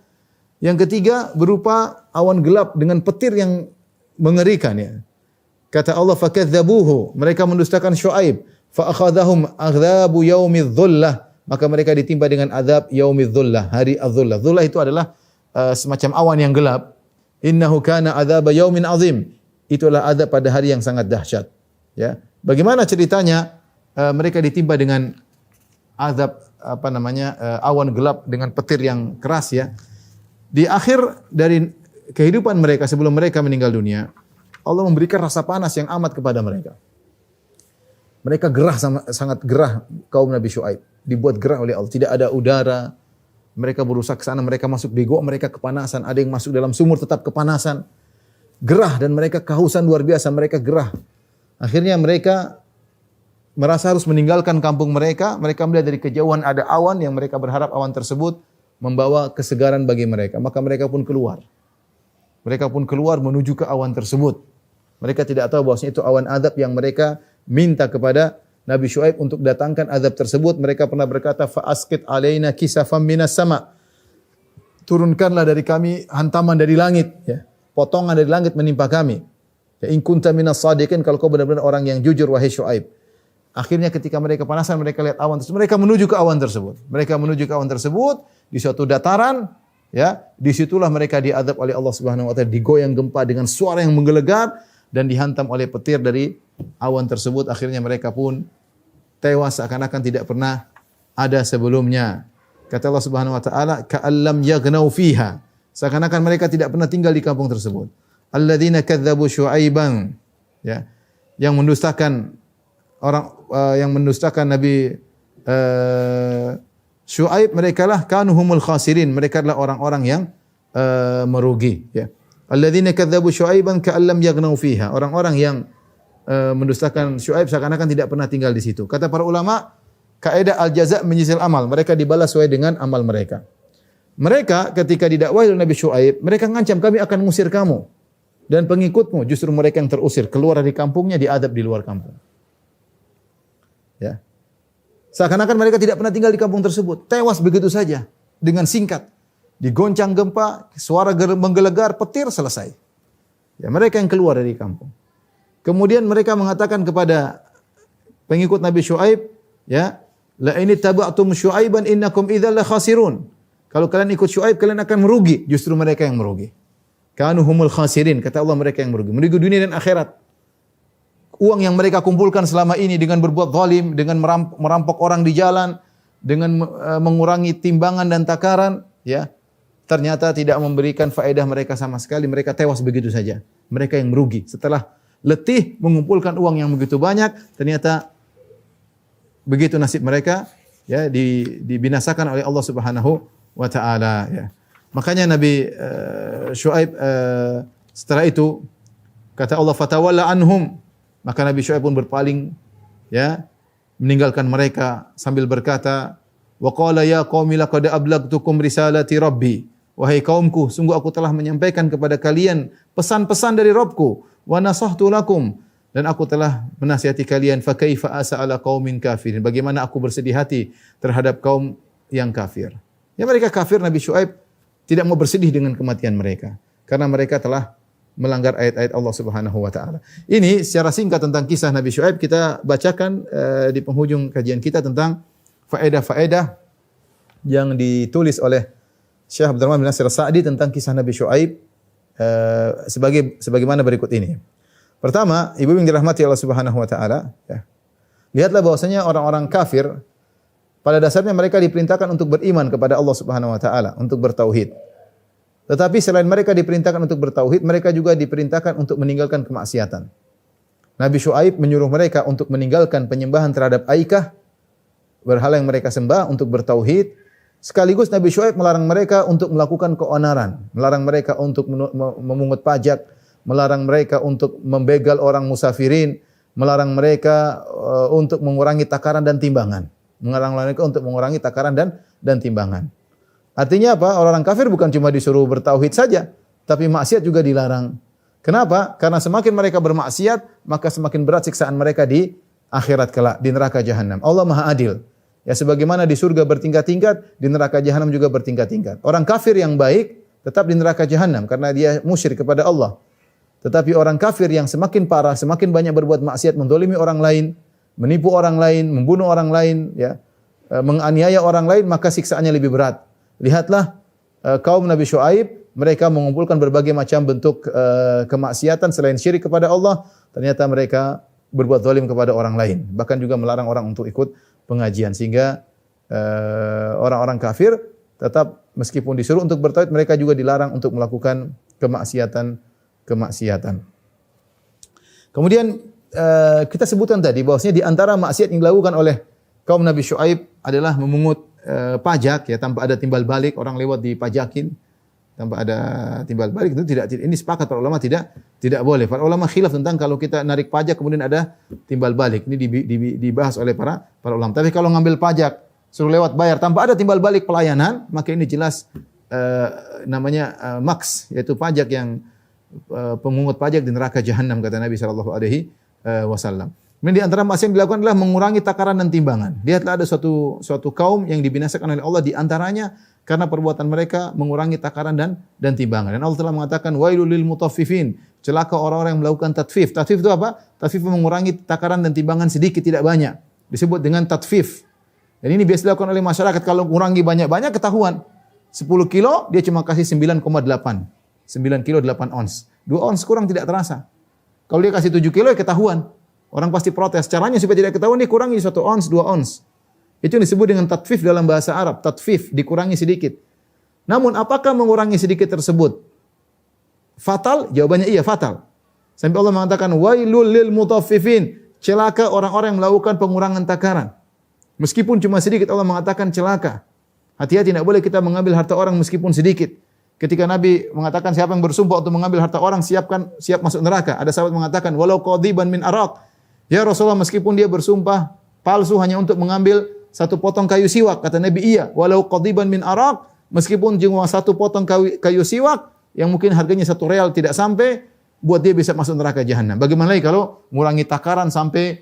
Yang ketiga berupa awan gelap dengan petir yang mengerikan ya. Kata Allah, fakadzabuhu, mereka mendustakan Syuaib, fa akhadhahum adzabu yaumidz dhullah, maka mereka ditimpa dengan azab yaumidz dhullah, hari adz-dhullah. Dhullah itu adalah semacam awan yang gelap. Innahu kana adzaba yaumin azim. Itulah azab pada hari yang sangat dahsyat. Ya. Bagaimana ceritanya mereka ditimpa dengan azab awan gelap dengan petir yang keras ya. Di akhir dari kehidupan mereka sebelum mereka meninggal dunia, Allah memberikan rasa panas yang amat kepada mereka. Mereka gerah, sangat gerah kaum Nabi Syuaib. Dibuat gerah oleh Allah. Tidak ada udara. Mereka berusaha ke sana, mereka masuk di gua, mereka kepanasan. Ada yang masuk dalam sumur tetap kepanasan. Gerah dan mereka kehausan luar biasa. Mereka gerah. Akhirnya mereka merasa harus meninggalkan kampung mereka. Mereka melihat dari kejauhan ada awan yang mereka berharap awan tersebut membawa kesegaran bagi mereka. Maka mereka pun keluar. Mereka pun keluar menuju ke awan tersebut. Mereka tidak tahu bahwasanya itu awan azab yang mereka minta kepada Nabi Syuaib untuk datangkan azab tersebut. Mereka pernah berkata, fa asqit alaina kisafam minas sama. Turunkanlah dari kami hantaman dari langit, ya. Potongan dari langit menimpa kami. Ya, in kunta minas sadiqin, kalau kau benar-benar orang yang jujur wahai Syuaib. Akhirnya ketika mereka panasan, mereka lihat awan tersebut. Mereka menuju ke awan tersebut. Mereka menuju ke awan tersebut di suatu dataran, ya. Disitulah mereka diazab oleh Allah Subhanahu wa taala, digoyang gempa dengan suara yang menggelegar dan dihantam oleh petir dari awan tersebut. Akhirnya mereka pun tewas seakan-akan tidak pernah ada sebelumnya. Kata Allah Subhanahu wa taala, ka'allam yaghnau fiha. Seakan-akan mereka tidak pernah tinggal di kampung tersebut. Alladzina kadzdzabu Syuaiban, ya. Yang mendustakan Nabi Syuaib, merekalah kanuhumul khasirin. Mereka adalah orang-orang yang merugi, ya. Alladzina kadzdzabu Syuaiban ka'allam yaghnau fiha. Orang-orang yang mendustakan Syuaib seakan-akan tidak pernah tinggal di situ. Kata para ulama, kaidah al-jaza' menyisil amal. Mereka dibalas sesuai dengan amal mereka. Mereka ketika didakwahi oleh Nabi Syuaib, mereka ngancam, kami akan mengusir kamu dan pengikutmu. Justru mereka yang terusir, keluar dari kampungnya, diadab di luar kampung. Ya. Seakan-akan mereka tidak pernah tinggal di kampung tersebut. Tewas begitu saja dengan singkat. Digoncang gempa, suara menggelegar, petir, selesai. Ya, mereka yang keluar dari kampung. Kemudian mereka mengatakan kepada pengikut Nabi Syuaib, ya, la ini taba'tum Syuaiban innakum idzal la khasirun. Kalau kalian ikut Syuaib, kalian akan merugi. Justru mereka yang merugi. Kanu humul khasirin, kata Allah, mereka yang merugi. Merugi dunia dan akhirat. Uang yang mereka kumpulkan selama ini dengan berbuat zalim, dengan merampok orang di jalan, dengan mengurangi timbangan dan takaran, ya, ternyata tidak memberikan faedah mereka sama sekali. Mereka tewas begitu saja. Mereka yang merugi. Setelah letih mengumpulkan uang yang begitu banyak, ternyata begitu nasib mereka, ya, dibinasakan oleh Allah Subhanahu wa taala, ya. Makanya Nabi Syuaib setelah itu kata Allah, fatawalla anhum, maka Nabi Syuaib pun berpaling, ya, meninggalkan mereka sambil berkata, wa qala ya qaumi laqad ablagtukum risalati rabbi. Wahai kaumku, sungguh aku telah menyampaikan kepada kalian pesan-pesan dari Rabbku. Wa nasahtu lakum, dan aku telah menasihati kalian. Fa kaifa asa ala qaumin kafirin. Bagaimana aku bersedih hati terhadap kaum yang kafir. Ya, mereka kafir, Nabi Syuaib tidak mau bersedih dengan kematian mereka karena mereka telah melanggar ayat-ayat Allah Subhanahu wa taala. Ini secara singkat tentang kisah Nabi Syuaib. Kita bacakan di penghujung kajian kita tentang faedah-faedah yang ditulis oleh Syekh Abdurrahman bin Nasir Sa'di tentang kisah Nabi Syuaib sebagaimana berikut ini. Pertama, ibu yang dirahmati Allah Subhanahu wa taala, ya. Lihatlah bahwasanya orang-orang kafir pada dasarnya mereka diperintahkan untuk beriman kepada Allah Subhanahu wa taala, untuk bertauhid. Tetapi selain mereka diperintahkan untuk bertauhid, mereka juga diperintahkan untuk meninggalkan kemaksiatan. Nabi Syuaib menyuruh mereka untuk meninggalkan penyembahan terhadap Aikah, berhala yang mereka sembah, untuk bertauhid. Sekaligus Nabi Syuaib melarang mereka untuk melakukan keonaran, melarang mereka untuk memungut pajak, melarang mereka untuk membegal orang musafirin, melarang mereka untuk mengurangi takaran dan timbangan. Melarang mereka untuk mengurangi takaran dan timbangan. Artinya apa? Orang kafir bukan cuma disuruh bertauhid saja, tapi maksiat juga dilarang. Kenapa? Karena semakin mereka bermaksiat, maka semakin berat siksaan mereka di akhirat kelak, di neraka jahanam. Allah Maha Adil. Ya sebagaimana di surga bertingkat-tingkat, di neraka jahanam juga bertingkat-tingkat. Orang kafir yang baik tetap di neraka jahanam karena dia musyrik kepada Allah. Tetapi orang kafir yang semakin parah, semakin banyak berbuat maksiat, mendolimi orang lain, menipu orang lain, membunuh orang lain, ya, menganiaya orang lain, maka siksaannya lebih berat. Lihatlah kaum Nabi Syuaib, mereka mengumpulkan berbagai macam bentuk kemaksiatan selain syirik kepada Allah, ternyata mereka berbuat zalim kepada orang lain, bahkan juga melarang orang untuk ikut pengajian, sehingga orang-orang kafir tetap meskipun disuruh untuk bertauhid, mereka juga dilarang untuk melakukan kemaksiatan. Kemudian kita sebutkan tadi bahwasanya di antara maksiat yang dilakukan oleh kaum Nabi Syuaib adalah memungut pajak, ya, tanpa ada timbal balik. Orang lewat dipajakin tanpa ada timbal balik, itu tidak, ini sepakat para ulama tidak boleh. Para ulama khilaf tentang kalau kita narik pajak kemudian ada timbal balik. Ini dibahas oleh para ulama. Tapi kalau ngambil pajak suruh lewat bayar tanpa ada timbal balik pelayanan, maka ini jelas namanya maks, yaitu pajak yang pemungut pajak di neraka jahanam, kata Nabi sallallahu alaihi wasallam. Kemudian di antara maksiat yang dilakukan adalah mengurangi takaran dan timbangan. Lihatlah ada suatu kaum yang dibinasakan oleh Allah di antaranya karena perbuatan mereka mengurangi takaran dan timbangan. Dan Allah telah mengatakan wailul lil mutaffifin, celaka orang-orang yang melakukan tatfif. Tatfif itu apa? Tatfif mengurangi takaran dan timbangan sedikit tidak banyak. Disebut dengan tatfif. Dan ini biasa dilakukan oleh masyarakat. Kalau mengurangi banyak-banyak ketahuan. 10 kilo dia cuma kasih 9,8. 9 kilo 8 ons. 2 ons kurang tidak terasa. Kalau dia kasih 7 kilo ya ketahuan. Orang pasti protes. Caranya supaya tidak ketahuan dia kurangi 1 ons, 2 ons. Itu yang disebut dengan tatfif dalam bahasa Arab. Tatfif, dikurangi sedikit. Namun apakah mengurangi sedikit tersebut fatal? Jawabannya iya, fatal. Sampai Allah mengatakan wailul lil mutaffifin, celaka orang-orang yang melakukan pengurangan takaran. Meskipun cuma sedikit, Allah mengatakan celaka. Hati-hati, tidak boleh kita mengambil harta orang meskipun sedikit. Ketika Nabi mengatakan siapa yang bersumpah untuk mengambil harta orang siap masuk neraka. Ada sahabat mengatakan walau qadiban min araq. Ya Rasulullah, meskipun dia bersumpah palsu hanya untuk mengambil 1 potong kayu siwak, kata Nabi iya, walau qadiban min araq, meskipun cuma 1 potong kayu siwak yang mungkin harganya 1 real tidak sampai, buat dia bisa masuk neraka jahanam. Bagaimana lagi kalau mengurangi takaran sampai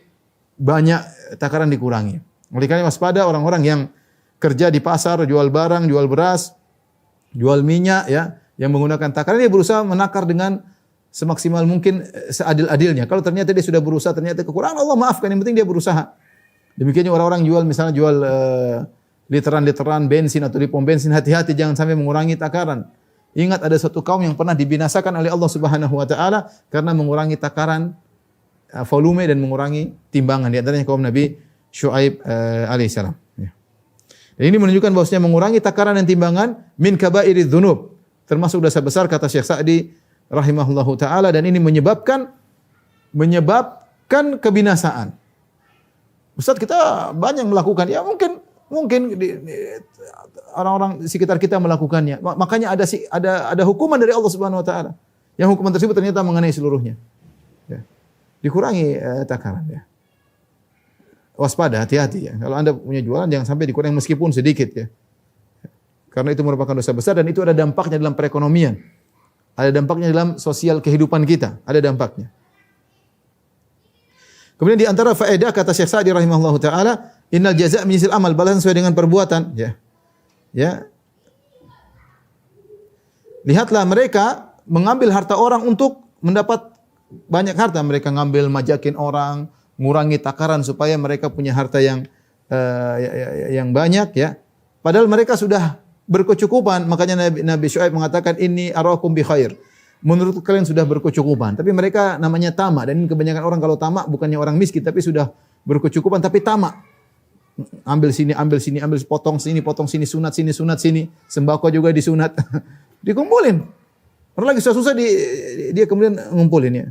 banyak takaran dikurangi. Oleh karena waspada orang-orang yang kerja di pasar, jual barang, jual beras, jual minyak, ya, yang menggunakan takaran, dia berusaha menakar dengan semaksimal mungkin, seadil-adilnya. Kalau ternyata dia sudah berusaha, ternyata kekurangan, Allah maafkan, yang penting dia berusaha. Demikiannya orang-orang jual, misalnya jual literan-literan bensin atau di pom bensin, hati-hati jangan sampai mengurangi takaran. Ingat ada satu kaum yang pernah dibinasakan oleh Allah Subhanahu wa taala karena mengurangi takaran, volume dan mengurangi timbangan. Di antaranya kaum Nabi Syuaib alaihissalam. Ya. Dan ini menunjukkan bahwasanya mengurangi takaran dan timbangan min kabairidz dzunub, termasuk dosa besar, kata Syekh Sa'di rahimahullahu taala, dan ini menyebabkan kebinasaan. Ustaz, kita banyak melakukan, ya mungkin orang-orang di sekitar kita melakukannya. Makanya ada hukuman dari Allah Subhanahu wa taala. Yang hukuman tersebut ternyata mengenai seluruhnya. Ya. Dikurangi takaran, ya. Waspada, hati-hati, ya. Kalau Anda punya jualan jangan sampai dikurangi meskipun sedikit, ya. Karena itu merupakan dosa besar dan itu ada dampaknya dalam perekonomian. Ada dampaknya dalam sosial kehidupan kita, ada dampaknya. Kemudian di antara faedah, kata Syekh Sa'di rahimahullahu taala, innal jazaa' min jinsil amal, balasan sesuai dengan perbuatan, ya. Ya. Lihatlah mereka mengambil harta orang untuk mendapat banyak harta, mereka ngambil majakin orang, ngurangi takaran supaya mereka punya harta yang banyak, ya. Padahal mereka sudah berkecukupan, makanya Nabi Syuaib mengatakan inni arakum bi khair. Menurut kalian sudah berkecukupan, tapi mereka namanya tamak, dan ini kebanyakan orang kalau tamak bukannya orang miskin tapi sudah berkecukupan tapi tamak. ambil sini, potong sini, sunat sini, sembako juga disunat. Dikumpulin. Orang lagi susah-susah dia kemudian ngumpulin ya.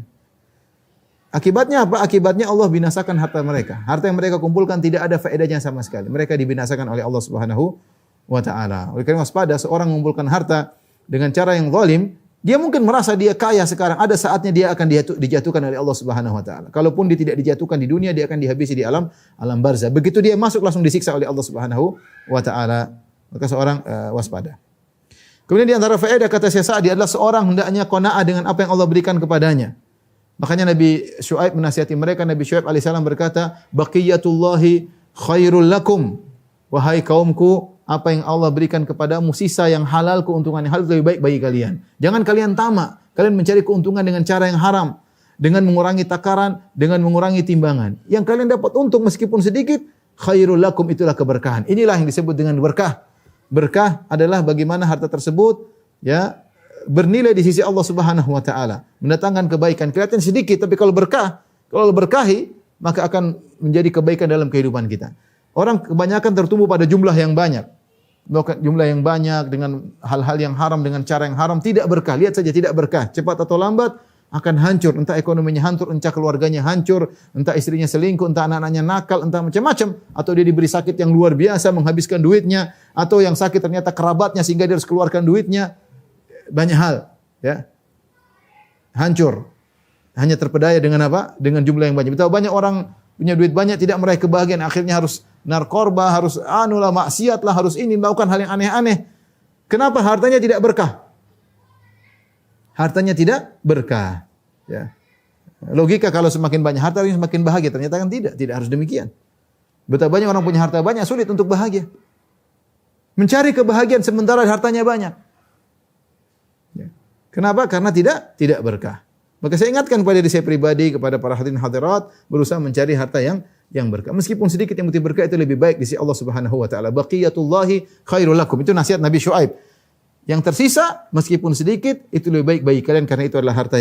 Akibatnya apa? Akibatnya Allah binasakan harta mereka. Harta yang mereka kumpulkan tidak ada faedahnya sama sekali. Mereka dibinasakan oleh Allah Subhanahu wa taala. Oleh karena waspada seorang mengumpulkan harta dengan cara yang zalim, dia mungkin merasa dia kaya sekarang, ada saatnya dia akan dijatuhkan oleh Allah Subhanahu wa taala. Kalaupun dia tidak dijatuhkan di dunia, dia akan dihabisi di alam barzah. Begitu dia masuk langsung disiksa oleh Allah Subhanahu wa taala. Maka seorang waspada. Kemudian di antara faedah kata Syekh Sa'di adalah seorang hendaknya qanaah dengan apa yang Allah berikan kepadanya. Makanya Nabi Syuaib menasihati mereka, Nabi Syuaib alaihissalam berkata, "Baqiyatullahi khairul lakum." Wahai kaumku, apa yang Allah berikan kepadamu sisa yang halal, keuntungan yang halal lebih baik bagi kalian. Jangan kalian tamak, kalian mencari keuntungan dengan cara yang haram, dengan mengurangi takaran, dengan mengurangi timbangan. Yang kalian dapat untung meskipun sedikit, khairul lakum, itulah keberkahan. Inilah yang disebut dengan berkah. Berkah adalah bagaimana harta tersebut ya bernilai di sisi Allah Subhanahu wa taala, mendatangkan kebaikan. Kelihatan sedikit, tapi kalau berkahi, maka akan menjadi kebaikan dalam kehidupan kita. Orang kebanyakan tertumbuh pada jumlah yang banyak. Jumlah yang banyak dengan hal-hal yang haram, dengan cara yang haram, tidak berkah. Lihat saja tidak berkah. Cepat atau lambat akan hancur. Entah ekonominya hancur, entah keluarganya hancur, entah istrinya selingkuh, entah anak-anaknya nakal, entah macam-macam. Atau dia diberi sakit yang luar biasa, menghabiskan duitnya. Atau yang sakit ternyata kerabatnya sehingga dia harus keluarkan duitnya. Banyak hal. Ya. Hancur. Hanya terpedaya dengan apa? Dengan jumlah yang banyak. Betapa banyak orang punya duit banyak tidak meraih kebahagiaan, akhirnya harus narkoba, harus maksiat lah, harus ini, melakukan hal yang aneh-aneh. Kenapa? Hartanya tidak berkah. Hartanya tidak berkah. Ya. Logika kalau semakin banyak harta semakin bahagia, ternyata kan tidak harus demikian. Betapa banyak orang punya harta banyak sulit untuk bahagia. Mencari kebahagiaan sementara hartanya banyak. Ya. Kenapa? Karena tidak berkah. Maka saya ingatkan kepada diri saya pribadi, kepada para hadirin hadirat, berusaha mencari harta yang berkah. Meskipun sedikit yang penting berkah itu lebih baik di sisi Allah Subhanahu wa taala. Baqiyatullahi khairul lakum. Itu nasihat Nabi Syuaib. Yang tersisa meskipun sedikit itu lebih baik bagi kalian karena itu adalah harta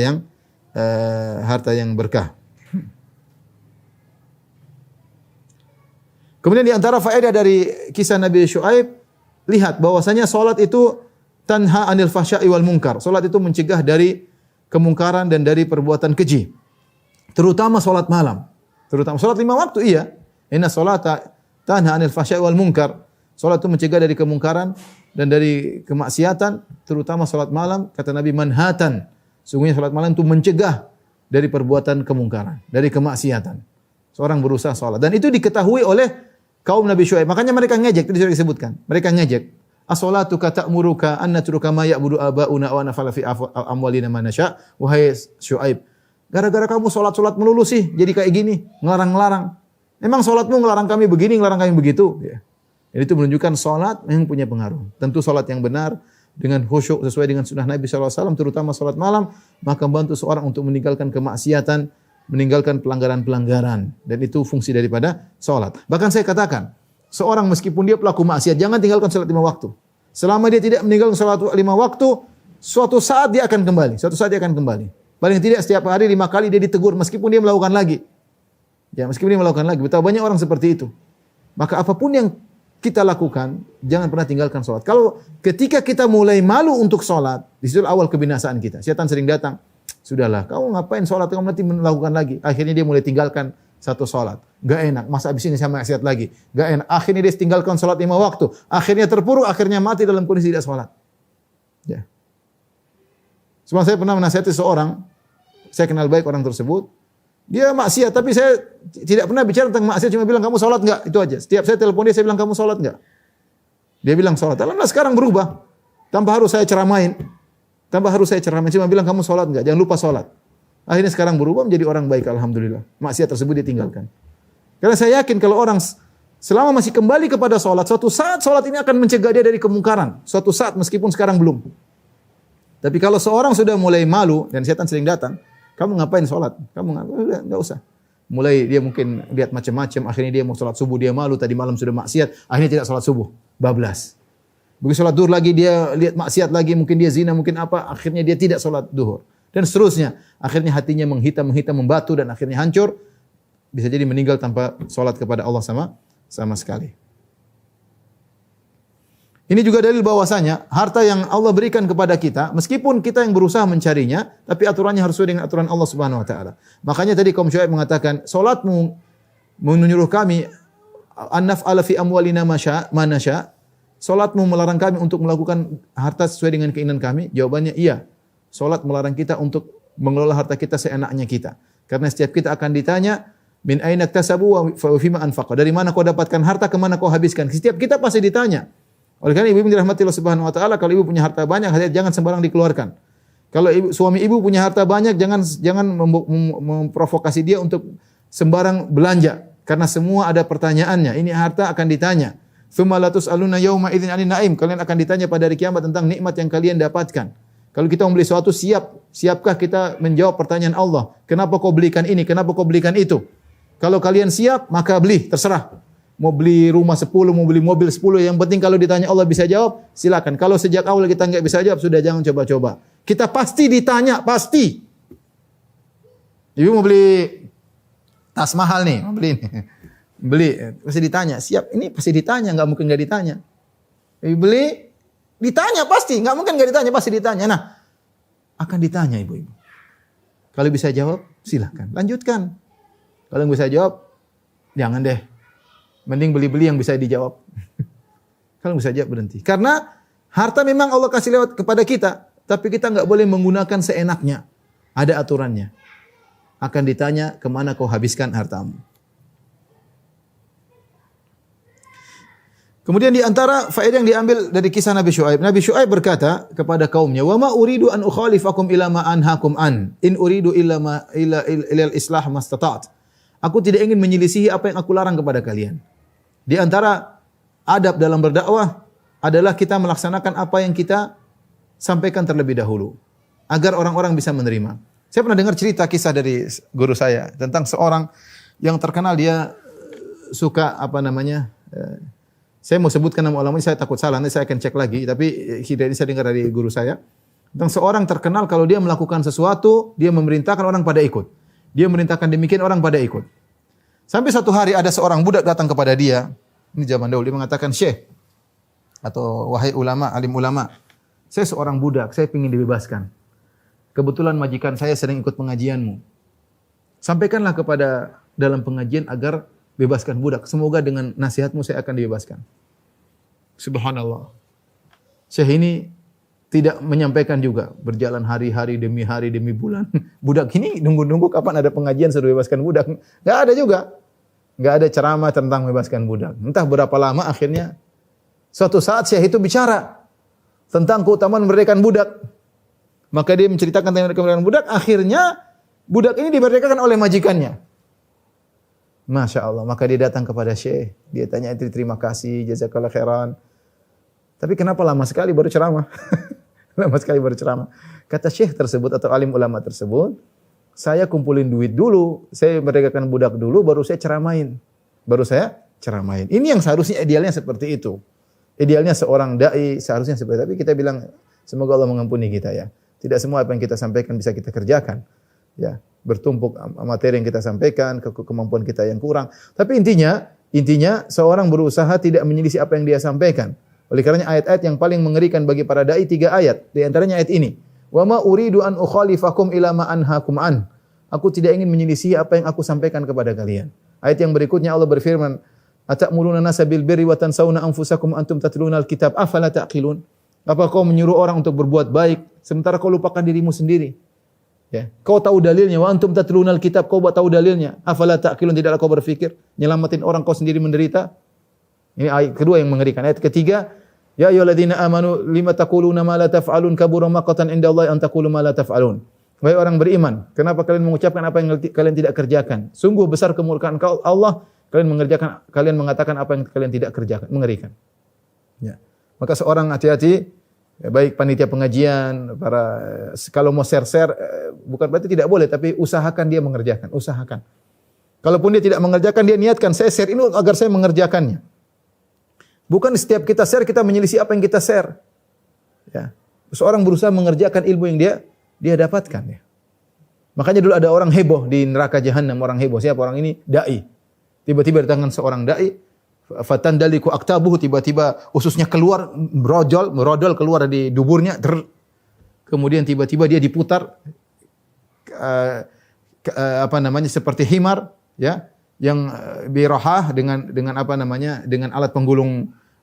yang berkah. Kemudian di antara faedah dari kisah Nabi Syuaib, lihat bahwasanya salat itu tanha 'anil fahsya'i wal munkar. Salat itu mencegah dari kemungkaran dan dari perbuatan keji. Terutama salat malam. Terutama salat 5 waktu iya. Inna salata tanha 'anil fahsya'i wal munkar. Salat itu mencegah dari kemungkaran dan dari kemaksiatan, terutama salat malam. Kata Nabi, manhatan. Sungguhnya salat malam itu mencegah dari perbuatan kemungkaran, dari kemaksiatan. Seorang berusaha salat dan itu diketahui oleh kaum Nabi Syuaib. Makanya mereka ngejek, itu sudah disebutkan. Mereka ngejek. As-salatuka ta'muruka an natruka ma ya'budu aba'una wa nafala fi amwalina ma nasya. Wahai Syuaib, gara-gara kamu salat melulu sih jadi kayak gini, ngelarang-ngelarang. Memang salatmu ngelarang kami begini, ngelarang kami begitu, ya. Jadi itu menunjukkan salat yang punya pengaruh. Tentu salat yang benar dengan khusyuk sesuai dengan sunnah Nabi sallallahu alaihi wasallam, terutama salat malam, maka membantu seorang untuk meninggalkan kemaksiatan, meninggalkan pelanggaran-pelanggaran, dan itu fungsi daripada salat. Bahkan saya katakan, seorang meskipun dia pelaku maksiat, jangan tinggalkan salat 5 waktu. Selama dia tidak meninggalkan salat 5 waktu, suatu saat dia akan kembali. Paling tidak setiap hari 5 kali dia ditegur meskipun dia melakukan lagi. Ya, meskipun dia melakukan lagi. Betapa banyak orang seperti itu. Maka apapun yang kita lakukan, jangan pernah tinggalkan salat. Kalau ketika kita mulai malu untuk salat, di situ awal kebinasaan kita. Setan sering datang. Sudahlah, kamu ngapain salat, kamu nanti melakukan lagi. Akhirnya dia mulai tinggalkan satu salat. Gak enak, masa habis ini saya maksiat lagi. Gak enak, akhirnya dia tinggalkan salat 5 waktu. Akhirnya terpuruk, akhirnya mati dalam kondisi tidak salat. Ya. Cuma saya pernah menasihati seorang, saya kenal baik orang tersebut. Dia maksiat, tapi saya tidak pernah bicara tentang maksiat, cuma bilang kamu salat enggak? Itu aja. Setiap saya telepon dia, saya bilang kamu salat enggak? Dia bilang salat. Alhamdulillah sekarang berubah. Tanpa harus saya ceramain. Cuma bilang kamu salat enggak? Jangan lupa salat. Akhirnya sekarang berubah menjadi orang baik, alhamdulillah. Maksiat tersebut dia tinggalkan. Karena saya yakin kalau orang selama masih kembali kepada salat, suatu saat salat ini akan mencegah dia dari kemungkaran. Suatu saat meskipun sekarang belum. Tapi kalau seorang sudah mulai malu dan setan sering datang, kamu ngapain salat? Enggak usah. Mulai dia mungkin lihat macam-macam, akhirnya dia mau salat subuh, dia malu, tadi malam sudah maksiat, akhirnya tidak salat subuh, bablas. Begitu salat duhur lagi dia lihat maksiat lagi, mungkin dia zina, mungkin apa, akhirnya dia tidak salat duhur. Dan seterusnya. Akhirnya hatinya menghitam, membatu dan akhirnya hancur. Bisa jadi meninggal tanpa salat kepada Allah sama sekali. Ini juga dalil bahwasanya harta yang Allah berikan kepada kita, meskipun kita yang berusaha mencarinya, tapi aturannya harus sesuai dengan aturan Allah Subhanahu wa taala. Makanya tadi kaum Syuaib mengatakan, "Salatmu menyuruh kami an naf'ala fi amwalina ma nasya." Salatmu melarang kami untuk melakukan harta sesuai dengan keinginan kami? Jawabannya iya. Salat melarang kita untuk mengelola harta kita seenaknya kita. Karena setiap kita akan ditanya, min aina iktasabu wa fima anfaqa. Dari mana kau dapatkan harta, ke mana kau habiskan? Setiap kita pasti ditanya. Oleh karena ibu dirahmati Allah Subhanahu wa taala, kalau ibu punya harta banyak, jangan sembarang dikeluarkan. Kalau suami ibu punya harta banyak, jangan memprovokasi dia untuk sembarang belanja, karena semua ada pertanyaannya. Ini harta akan ditanya. Tsumma la tus'aluna yauma idzin 'anil na'im. Kalian akan ditanya pada hari kiamat tentang nikmat yang kalian dapatkan. Kalau kita membeli sesuatu, siapkah kita menjawab pertanyaan Allah? Kenapa kau belikan ini? Kenapa kau belikan itu? Kalau kalian siap, maka beli, terserah. Mau beli rumah 10, mau beli mobil 10, yang penting kalau ditanya Allah bisa jawab, silakan. Kalau sejak awal kita enggak bisa jawab, sudah jangan coba-coba. Kita pasti ditanya, pasti. Ibu mau beli tas mahal nih, mau beli nih. Beli, pasti ditanya, siap. Ini pasti ditanya, enggak mungkin enggak ditanya. Ibu beli, ditanya pasti, enggak mungkin enggak ditanya, pasti ditanya. Nah, akan ditanya ibu-ibu. Kalau bisa jawab, silakan. Lanjutkan. Kalau enggak bisa jawab, jangan deh. Mending beli-beli yang bisa dijawab. Kalau bisa jawab, berhenti. Karena harta memang Allah kasih lewat kepada kita, tapi kita enggak boleh menggunakan seenaknya. Ada aturannya. Akan ditanya, kemana kau habiskan hartamu. Kemudian di antara faedah yang diambil dari kisah Nabi Syuaib. Nabi Syuaib berkata kepada kaumnya, "Wa ma uridu an ukhalifakum ila ma anhaakum an. In uridu illa al-islah mastata'at." Aku tidak ingin menyelisihi apa yang aku larang kepada kalian. Di antara adab dalam berdakwah adalah kita melaksanakan apa yang kita sampaikan terlebih dahulu agar orang-orang bisa menerima. Saya pernah dengar cerita kisah dari guru saya tentang seorang yang terkenal, dia suka saya mau sebutkan nama ulama, saya takut salah, nanti saya akan cek lagi, tapi ini saya dengar dari guru saya tentang seorang terkenal kalau dia melakukan sesuatu, dia memerintahkan orang pada ikut. Dia memerintahkan demikian, orang pada ikut. Sampai satu hari ada seorang budak datang kepada dia. Ini zaman dahulu, dia mengatakan, "Syekh," atau "Wahai ulama, alim ulama, saya seorang budak, saya ingin dibebaskan. Kebetulan majikan saya sedang ikut pengajianmu. Sampaikanlah kepada dalam pengajian agar bebaskan budak. Semoga dengan nasihatmu saya akan dibebaskan." Subhanallah. Syekh ini tidak menyampaikan juga. Berjalan hari demi bulan. Budak ini nunggu-nunggu kapan ada pengajian suruh bebaskan budak. Enggak ada juga. Enggak ada ceramah tentang bebaskan budak. Entah berapa lama, akhirnya suatu saat Syekh itu bicara tentang keutamaan memerdekakan budak. Maka dia menceritakan tentang kemerdekaan budak. Akhirnya budak ini dimerdekakan oleh majikannya. Masya Allah. Maka dia datang kepada Syekh. Dia tanya, terima kasih, jazakallah khairan. Tapi kenapa lama sekali baru ceramah? Lama sekali baru ceramah. Kata Syekh tersebut atau alim ulama tersebut, saya kumpulin duit dulu, saya merdekakan budak dulu, baru saya ceramain. Ini yang seharusnya idealnya seperti itu. Idealnya seorang dai seharusnya seperti itu. Tapi kita bilang, semoga Allah mengampuni kita ya. Tidak semua apa yang kita sampaikan bisa kita kerjakan. Ya, bertumpuk materi yang kita sampaikan, kemampuan kita yang kurang. Tapi intinya seorang berusaha tidak menyelisih apa yang dia sampaikan. Oleh karenanya ayat-ayat yang paling mengerikan bagi para dai 3 ayat. Di antaranya ayat ini. Wa ma uridu an ukhalifakum ila ma anhaakum an. Aku tidak ingin menyelisih apa yang aku sampaikan kepada kalian. Ayat yang berikutnya Allah berfirman, "Atamuruna nasa bil birri wa tansawna anfusakum antum tatluna al-kitab afala taqilun?" Apa kau menyuruh orang untuk berbuat baik sementara kau lupakan dirimu sendiri? Ya, kau tahu dalilnya, wa antum tatluna al-kitab, kau tahu dalilnya. Afala taqilun, tidaklah kau berpikir nyelamatin orang kau sendiri menderita? Ini ayat kedua yang mengerikan. Ayat ketiga, ya ayyuhalladzina amanu lima taquluna ma la taf'alun kabura maqatan indallahi an taqulu ma la taf'alun. Wahai orang beriman, kenapa kalian mengucapkan apa yang kalian tidak kerjakan? Sungguh besar kemurkaan Allah, kalian mengatakan apa yang kalian tidak kerjakan. Mengerikan. Ya. Maka seorang hati-hati, baik panitia pengajian, kalau mau share-share, bukan berarti tidak boleh, tapi usahakan dia mengerjakan, usahakan. Kalaupun dia tidak mengerjakan, dia niatkan, saya share ini agar saya mengerjakannya. Bukan setiap kita share, kita menyelisih apa yang kita share. Ya. Seorang berusaha mengerjakan ilmu yang dia dapatkan. Ya. Makanya dulu ada orang heboh di neraka jahanam, orang heboh. Siapa orang ini? Dai. Tiba-tiba datangkan seorang dai, fatandaliku aktabuhu, tiba-tiba ususnya keluar, merodol keluar dari duburnya. Kemudian tiba-tiba dia diputar seperti himar, ya, yang birahah dengan apa namanya, dengan alat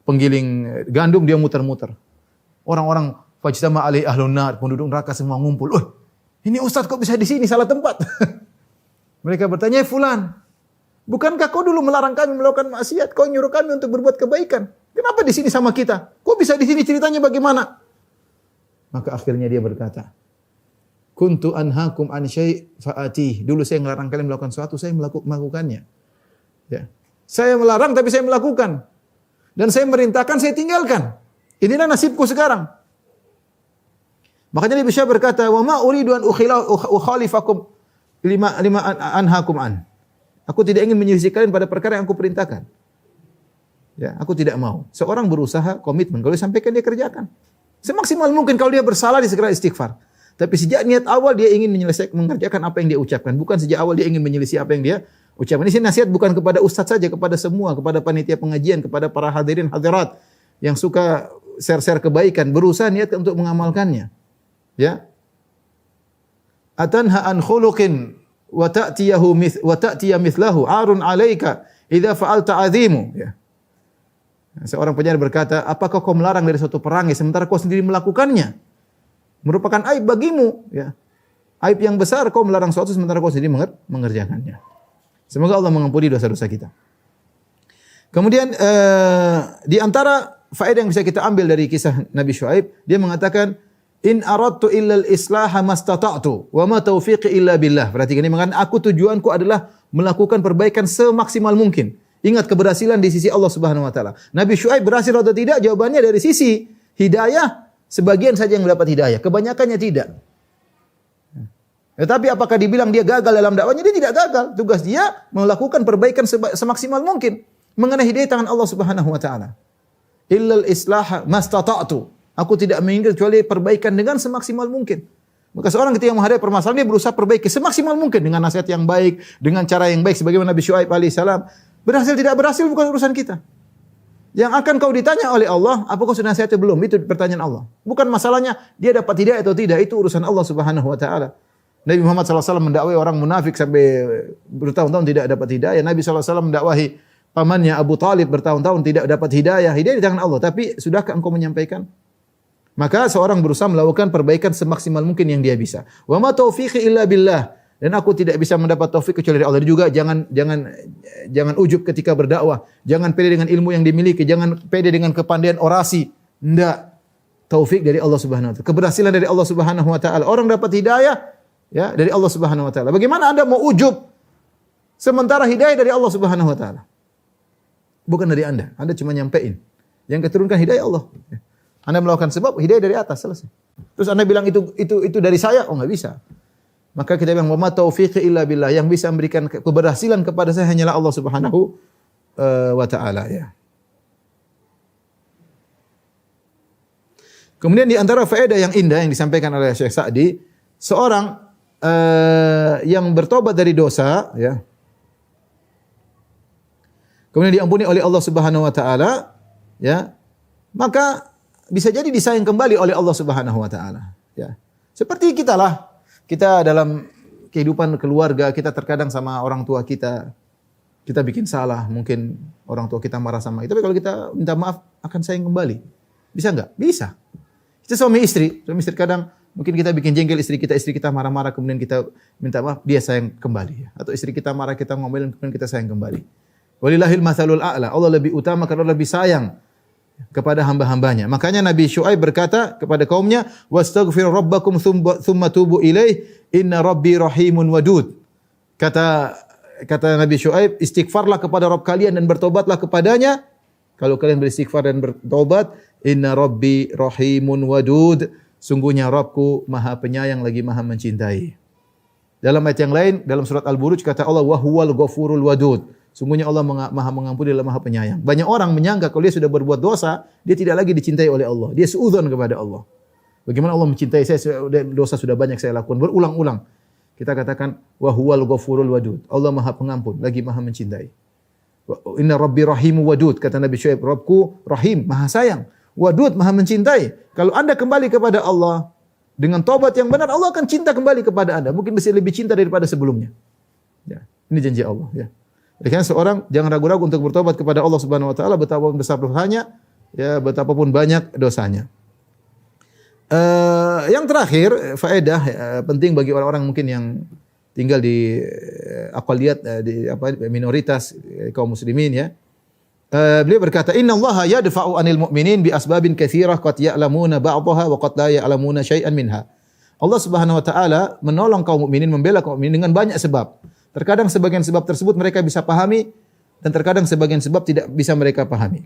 penggiling gandum, dia muter-muter. Orang-orang fajtama alai ahlun nar, penduduk neraka semua ngumpul. Ini ustaz kok bisa di sini, salah tempat. Mereka bertanya, "Fulan, bukankah kau dulu melarang kami melakukan maksiat? Kau nyuruh kami untuk berbuat kebaikan. Kenapa di sini sama kita? Kok bisa di sini, ceritanya bagaimana?" Maka akhirnya dia berkata, "Kuntu anhaakum an syai' fa'ati." Dulu saya melarang kalian melakukan sesuatu, saya melakukannya. Ya. Saya melarang tapi saya melakukan. Dan saya merintahkan, saya tinggalkan. Inilah nasibku sekarang. Makanya Nabi Syuaib berkata, "Wa ma uridu an ukhalifakum lima anhaakum an." Aku tidak ingin menyelisih kalian pada perkara yang aku perintahkan. Ya, aku tidak mau. Seorang berusaha komitmen, kalau disampaikan dia kerjakan. Semaksimal mungkin kalau dia bersalah dia segera istighfar. Tapi sejak niat awal dia ingin mengerjakan apa yang dia ucapkan, bukan sejak awal dia ingin menyelisih apa yang dia ucapkan. Ini nasihat bukan kepada ustaz saja, kepada semua, kepada panitia pengajian, kepada para hadirin hadirat yang suka share-share kebaikan, berusaha niat untuk mengamalkannya. Ya. Atanha an khuluqin wa ta'tiya mithlahu arun 'alaika idza fa'alta 'azimu. Ya. Seorang penyair berkata, "Apakah kau melarang dari suatu perangai sementara kau sendiri melakukannya? Merupakan aib bagimu, ya. Aib yang besar kau melarang sesuatu sementara kau sendiri mengerjakannya." Semoga Allah mengampuni dosa-dosa kita. Kemudian di antara faedah yang bisa kita ambil dari kisah Nabi Syuaib, dia mengatakan, "In aradtu illa al-islaha mastata'tu wa ma taufiqi illa billah." Perhatikan, ini mengatakan aku tujuanku adalah melakukan perbaikan semaksimal mungkin. Ingat, keberhasilan di sisi Allah Subhanahu wa taala. Nabi Syuaib berhasil atau tidak? Jawabannya dari sisi hidayah, sebagian saja yang mendapat hidayah, kebanyakannya tidak. Tetapi apakah dibilang dia gagal dalam dakwanya? Dia tidak gagal. Tugas dia melakukan perbaikan semaksimal mungkin mengenai hidayah tangan Allah Subhanahu wa taala. Illal islaha mastata'tu. Aku tidak menginginkan kecuali perbaikan dengan semaksimal mungkin. Maka seorang ketika menghadapi permasalahan dia berusaha perbaiki semaksimal mungkin dengan nasihat yang baik, dengan cara yang baik sebagaimana Nabi Syuaib alaihissalam. Berhasil tidak berhasil bukan urusan kita. Yang akan kau ditanya oleh Allah, apakah sudah nasihatnya belum? Itu pertanyaan Allah. Bukan masalahnya dia dapat hidayah atau tidak, itu urusan Allah Subhanahu wa taala. Nabi Muhammad SAW mendakwai orang munafik sampai bertahun-tahun tidak dapat hidayah. Nabi SAW mendakwahi pamannya Abu Talib bertahun-tahun tidak dapat hidayah. Hidayah di tangan Allah. Tapi sudahkah engkau menyampaikan? Maka seorang berusaha melakukan perbaikan semaksimal mungkin yang dia bisa. Wa ma taufiqi illa billah. Dan aku tidak bisa mendapat taufik kecuali dari Allah. Dan juga jangan ujub ketika berdakwah. Jangan pede dengan ilmu yang dimiliki. Jangan pede dengan kepandaian orasi. Tidak. Taufik dari Allah Subhanahu wa taala. Keberhasilan dari Allah Subhanahu wa taala. Orang dapat hidayah ya dari Allah Subhanahu wa taala. Bagaimana Anda mau ujub sementara hidayah dari Allah Subhanahu wa taala? Bukan dari Anda. Anda cuma nyampein. Yang keturunkan hidayah Allah. Anda melakukan sebab hidayah dari atas, selesai. Terus Anda bilang itu dari saya? Oh, enggak bisa. Maka kita bilang wa ma taufiqi illa billah. Yang bisa memberikan keberhasilan kepada saya hanyalah Allah Subhanahu wa taala, ya. Kemudian di antara faedah yang indah yang disampaikan oleh Syekh Sa'di, seorang yang bertobat dari dosa, ya, kemudian diampuni oleh Allah Subhanahu wa taala, ya, maka bisa jadi disayang kembali oleh Allah Subhanahu wa taala, ya. Seperti kita dalam kehidupan keluarga, kita terkadang sama orang tua kita bikin salah, mungkin orang tua kita marah sama kita, tapi kalau kita minta maaf akan sayang kembali. Bisa enggak? Bisa. Kita suami istri kadang mungkin kita bikin jengkel istri kita marah-marah, kemudian kita minta maaf, dia sayang kembali. Atau istri kita marah, kita ngomelin, kemudian kita sayang kembali. Walillahil matsalul a'la. Allah lebih utama karena lebih sayang kepada hamba-hambanya. Makanya Nabi Syuaib berkata kepada kaumnya, "Wastaghfiru rabbakum tsumma tubu ilaih, inna rabbi rahimun wadud." Kata Nabi Syuaib, istighfarlah kepada Rabb kalian dan bertobatlah kepadanya. Kalau kalian beristighfar dan bertobat, inna rabbi rahimun wadud. Sungguhnya Rabbku Maha Penyayang lagi Maha Mencintai. Dalam ayat yang lain, dalam surat Al-Buruj kata Allah, wa huwal ghafurul wadud. Sungguhnya Allah Maha Mengampuni dan Maha Penyayang. Banyak orang menyangka kalau dia sudah berbuat dosa, dia tidak lagi dicintai oleh Allah. Dia suudzon kepada Allah. Bagaimana Allah mencintai saya, dosa sudah banyak saya lakukan berulang-ulang. Kita katakan wa huwal ghafurul wadud. Allah Maha Pengampun, lagi Maha Mencintai. Inna Rabbi Rahimu Wadud, kata Nabi Syuaib, Rabbku Rahim, Maha sayang, Wadud, Maha mencintai. Kalau Anda kembali kepada Allah dengan taubat yang benar, Allah akan cinta kembali kepada Anda. Mungkin bisa lebih cinta daripada sebelumnya. Ya, ini janji Allah, ya. Oleh karena seorang jangan ragu-ragu untuk bertobat kepada Allah Subhanahu wa taala, betapapun besar dosanya, ya, betapapun banyak dosanya. Yang terakhir, faedah penting bagi orang-orang mungkin yang tinggal di aqaliyat, di minoritas kaum muslimin, ya. Beliau berkata, "Inna Allah yadfa'u 'anil mu'minin bi asbabin katsirah qad ya'lamuna ba'daha wa qad la ya'lamuna syai'an minha." Allah Subhanahu wa taala menolong kaum mukminin, membela kaum mukminin dengan banyak sebab. Terkadang sebagian sebab tersebut mereka bisa pahami dan terkadang sebagian sebab tidak bisa mereka pahami.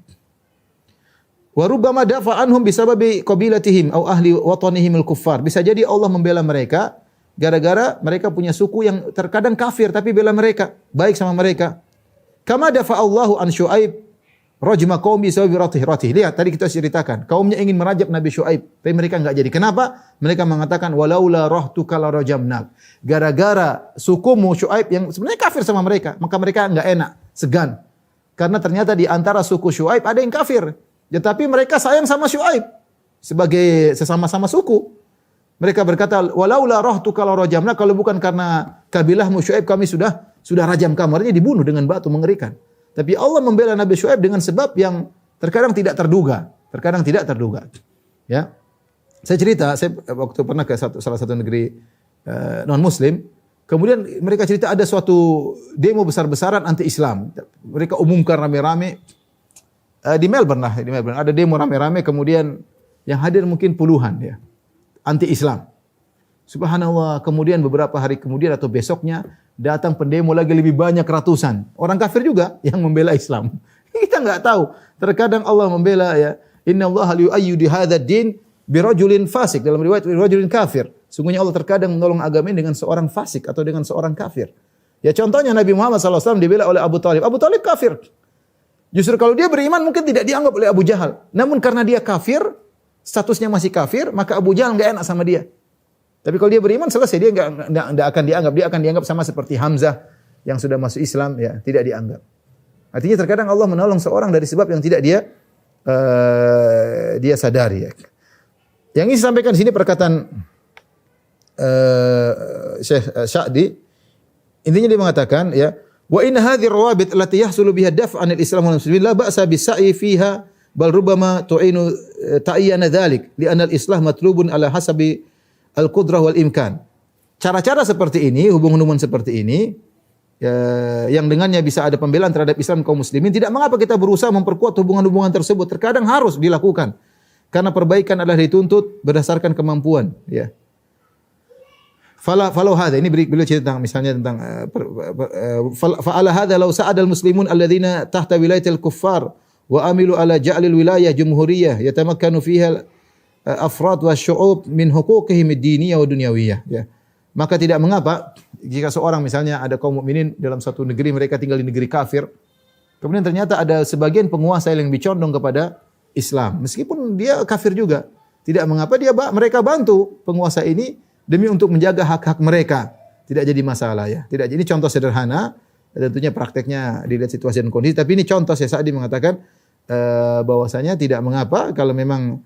Wa rubbama dafa anhum bisababi qabilatihim aw ahli watanihim al-kuffar. Bisa jadi Allah membela mereka gara-gara mereka punya suku yang terkadang kafir tapi bela mereka, baik sama mereka. Kama dafa Allahu an Syuaib rajma qaumi sababi ratih. Lihat tadi kita ceritakan, kaumnya ingin merajab Nabi Syuaib, tapi mereka enggak jadi. Kenapa? Mereka mengatakan walaula rahtuka la rajamnak. Gara-gara sukumu Syuaib yang sebenarnya kafir sama mereka, maka mereka enggak enak, segan. Karena ternyata di antara suku Syuaib ada yang kafir. Tetapi mereka sayang sama Syuaib sebagai sesama-sama suku. Mereka berkata, walaula rahtuka la rajamna, kalau bukan karena kabilahmu Syuaib kami sudah rajam kamu. Artinya dibunuh dengan batu, mengerikan. Tapi Allah membela Nabi Syuaib dengan sebab yang terkadang tidak terduga. Ya. Saya cerita, saya waktu pernah ke salah satu negeri non muslim, kemudian mereka cerita ada suatu demo besar-besaran anti-Islam. Mereka umumkan rame-rame di Melbourne ada demo rame-rame, kemudian yang hadir mungkin puluhan, ya, anti-Islam. Subhanallah, kemudian beberapa hari kemudian atau besoknya datang pendemo lagi lebih banyak, ratusan. Orang kafir juga yang membela Islam. Kita enggak tahu. Terkadang Allah membela, ya. Inna Allah yu'ayyudu hadzal din birajulin fasik, dalam riwayat birajulin kafir. Sungguhnya Allah terkadang menolong agama ini dengan seorang fasik atau dengan seorang kafir. Ya, contohnya Nabi Muhammad SAW dibela oleh Abu Talib. Abu Talib kafir. Justru kalau dia beriman mungkin tidak dianggap oleh Abu Jahal. Namun karena dia kafir, statusnya masih kafir, maka Abu Jahal enggak enak sama dia. Tapi kalau dia beriman selesai, dia enggak akan dianggap. Dia akan dianggap sama seperti Hamzah yang sudah masuk Islam, ya, tidak dianggap. Artinya terkadang Allah menolong seorang dari sebab yang tidak dia sadari, ya. Yang ini disampaikan di sini perkataan Syekh Sya'di. Intinya dia mengatakan, ya, wa inna hadhihi rawabit allati yahsulu biha daf'an al-Islam wal muslimin la ba'sa bis-sa'i fiha bal rubbama tu'inu ta'ayyana dhalik li'anna al-islah matlubun ala hasabi al-qudrah wal imkan. Cara-cara seperti ini, hubungan-hubungan seperti ini, yang dengannya bisa ada pembelaan terhadap Islam kaum muslimin, tidak mengapa kita berusaha memperkuat hubungan-hubungan tersebut. Terkadang harus dilakukan karena perbaikan adalah dituntut berdasarkan kemampuan, ya. Falau hadza, ini beliau cerita tentang misalnya tentang fa'ala hadza law sa'ada al-muslimun alladzina tahta wilayatil kuffar wa amilu ala ja'lil wilayah jumhuriyah yatamakkanu fiha afrad wa syu'ub min huquqihim ad-diniyah wa dunyawiyah, ya. Maka tidak mengapa jika seorang misalnya ada kaum mukminin dalam satu negeri, mereka tinggal di negeri kafir, kemudian ternyata ada sebagian penguasa yang lebih condong kepada Islam, meskipun dia kafir juga. Tidak mengapa mereka bantu penguasa ini demi untuk menjaga hak-hak mereka. Tidak jadi masalah, ya. Tidak. Ini contoh sederhana, tentunya prakteknya dilihat situasi dan kondisi, tapi ini contoh. Saya Sa'di mengatakan bahwasanya tidak mengapa kalau memang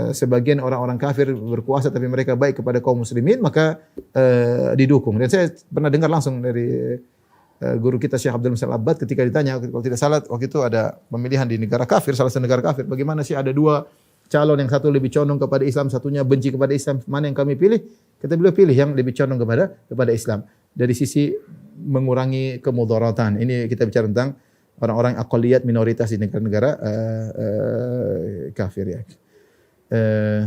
sebagian orang-orang kafir berkuasa tapi mereka baik kepada kaum muslimin, maka didukung. Dan saya pernah dengar langsung dari guru kita Syekh Abdul Musa Al-Abbad ketika ditanya, kalau tidak salah waktu itu ada pemilihan di negara kafir, salah satu negara kafir, bagaimana sih ada dua calon, yang satu lebih condong kepada Islam, satunya benci kepada Islam, mana yang kami pilih? Kata beliau, pilih yang lebih condong kepada Islam dari sisi mengurangi kemudaratan. Ini kita bicara tentang orang-orang aqliyat, minoritas di negara-negara kafir, ya.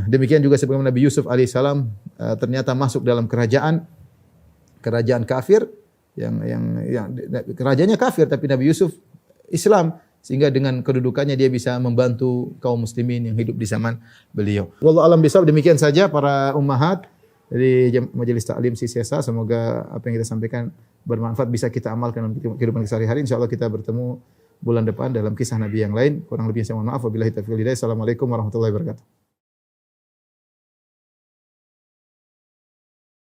Demikian juga sebagaimana Nabi Yusuf alaihissalam ternyata masuk dalam kerajaan kafir yang kerajaannya kafir, tapi Nabi Yusuf Islam, sehingga dengan kedudukannya dia bisa membantu kaum muslimin yang hidup di zaman beliau. Wallahu a'lam bishawab. Demikian saja para ummahat dari Majelis Taklim Sisesa. Semoga apa yang kita sampaikan bermanfaat, bisa kita amalkan dalam kehidupan sehari-hari. Insyaallah kita bertemu bulan depan dalam kisah Nabi yang lain. Kurang lebihnya saya mohon maaf. Wabillahi taufiq wal hidayah. Assalamualaikum warahmatullahi wabarakatuh.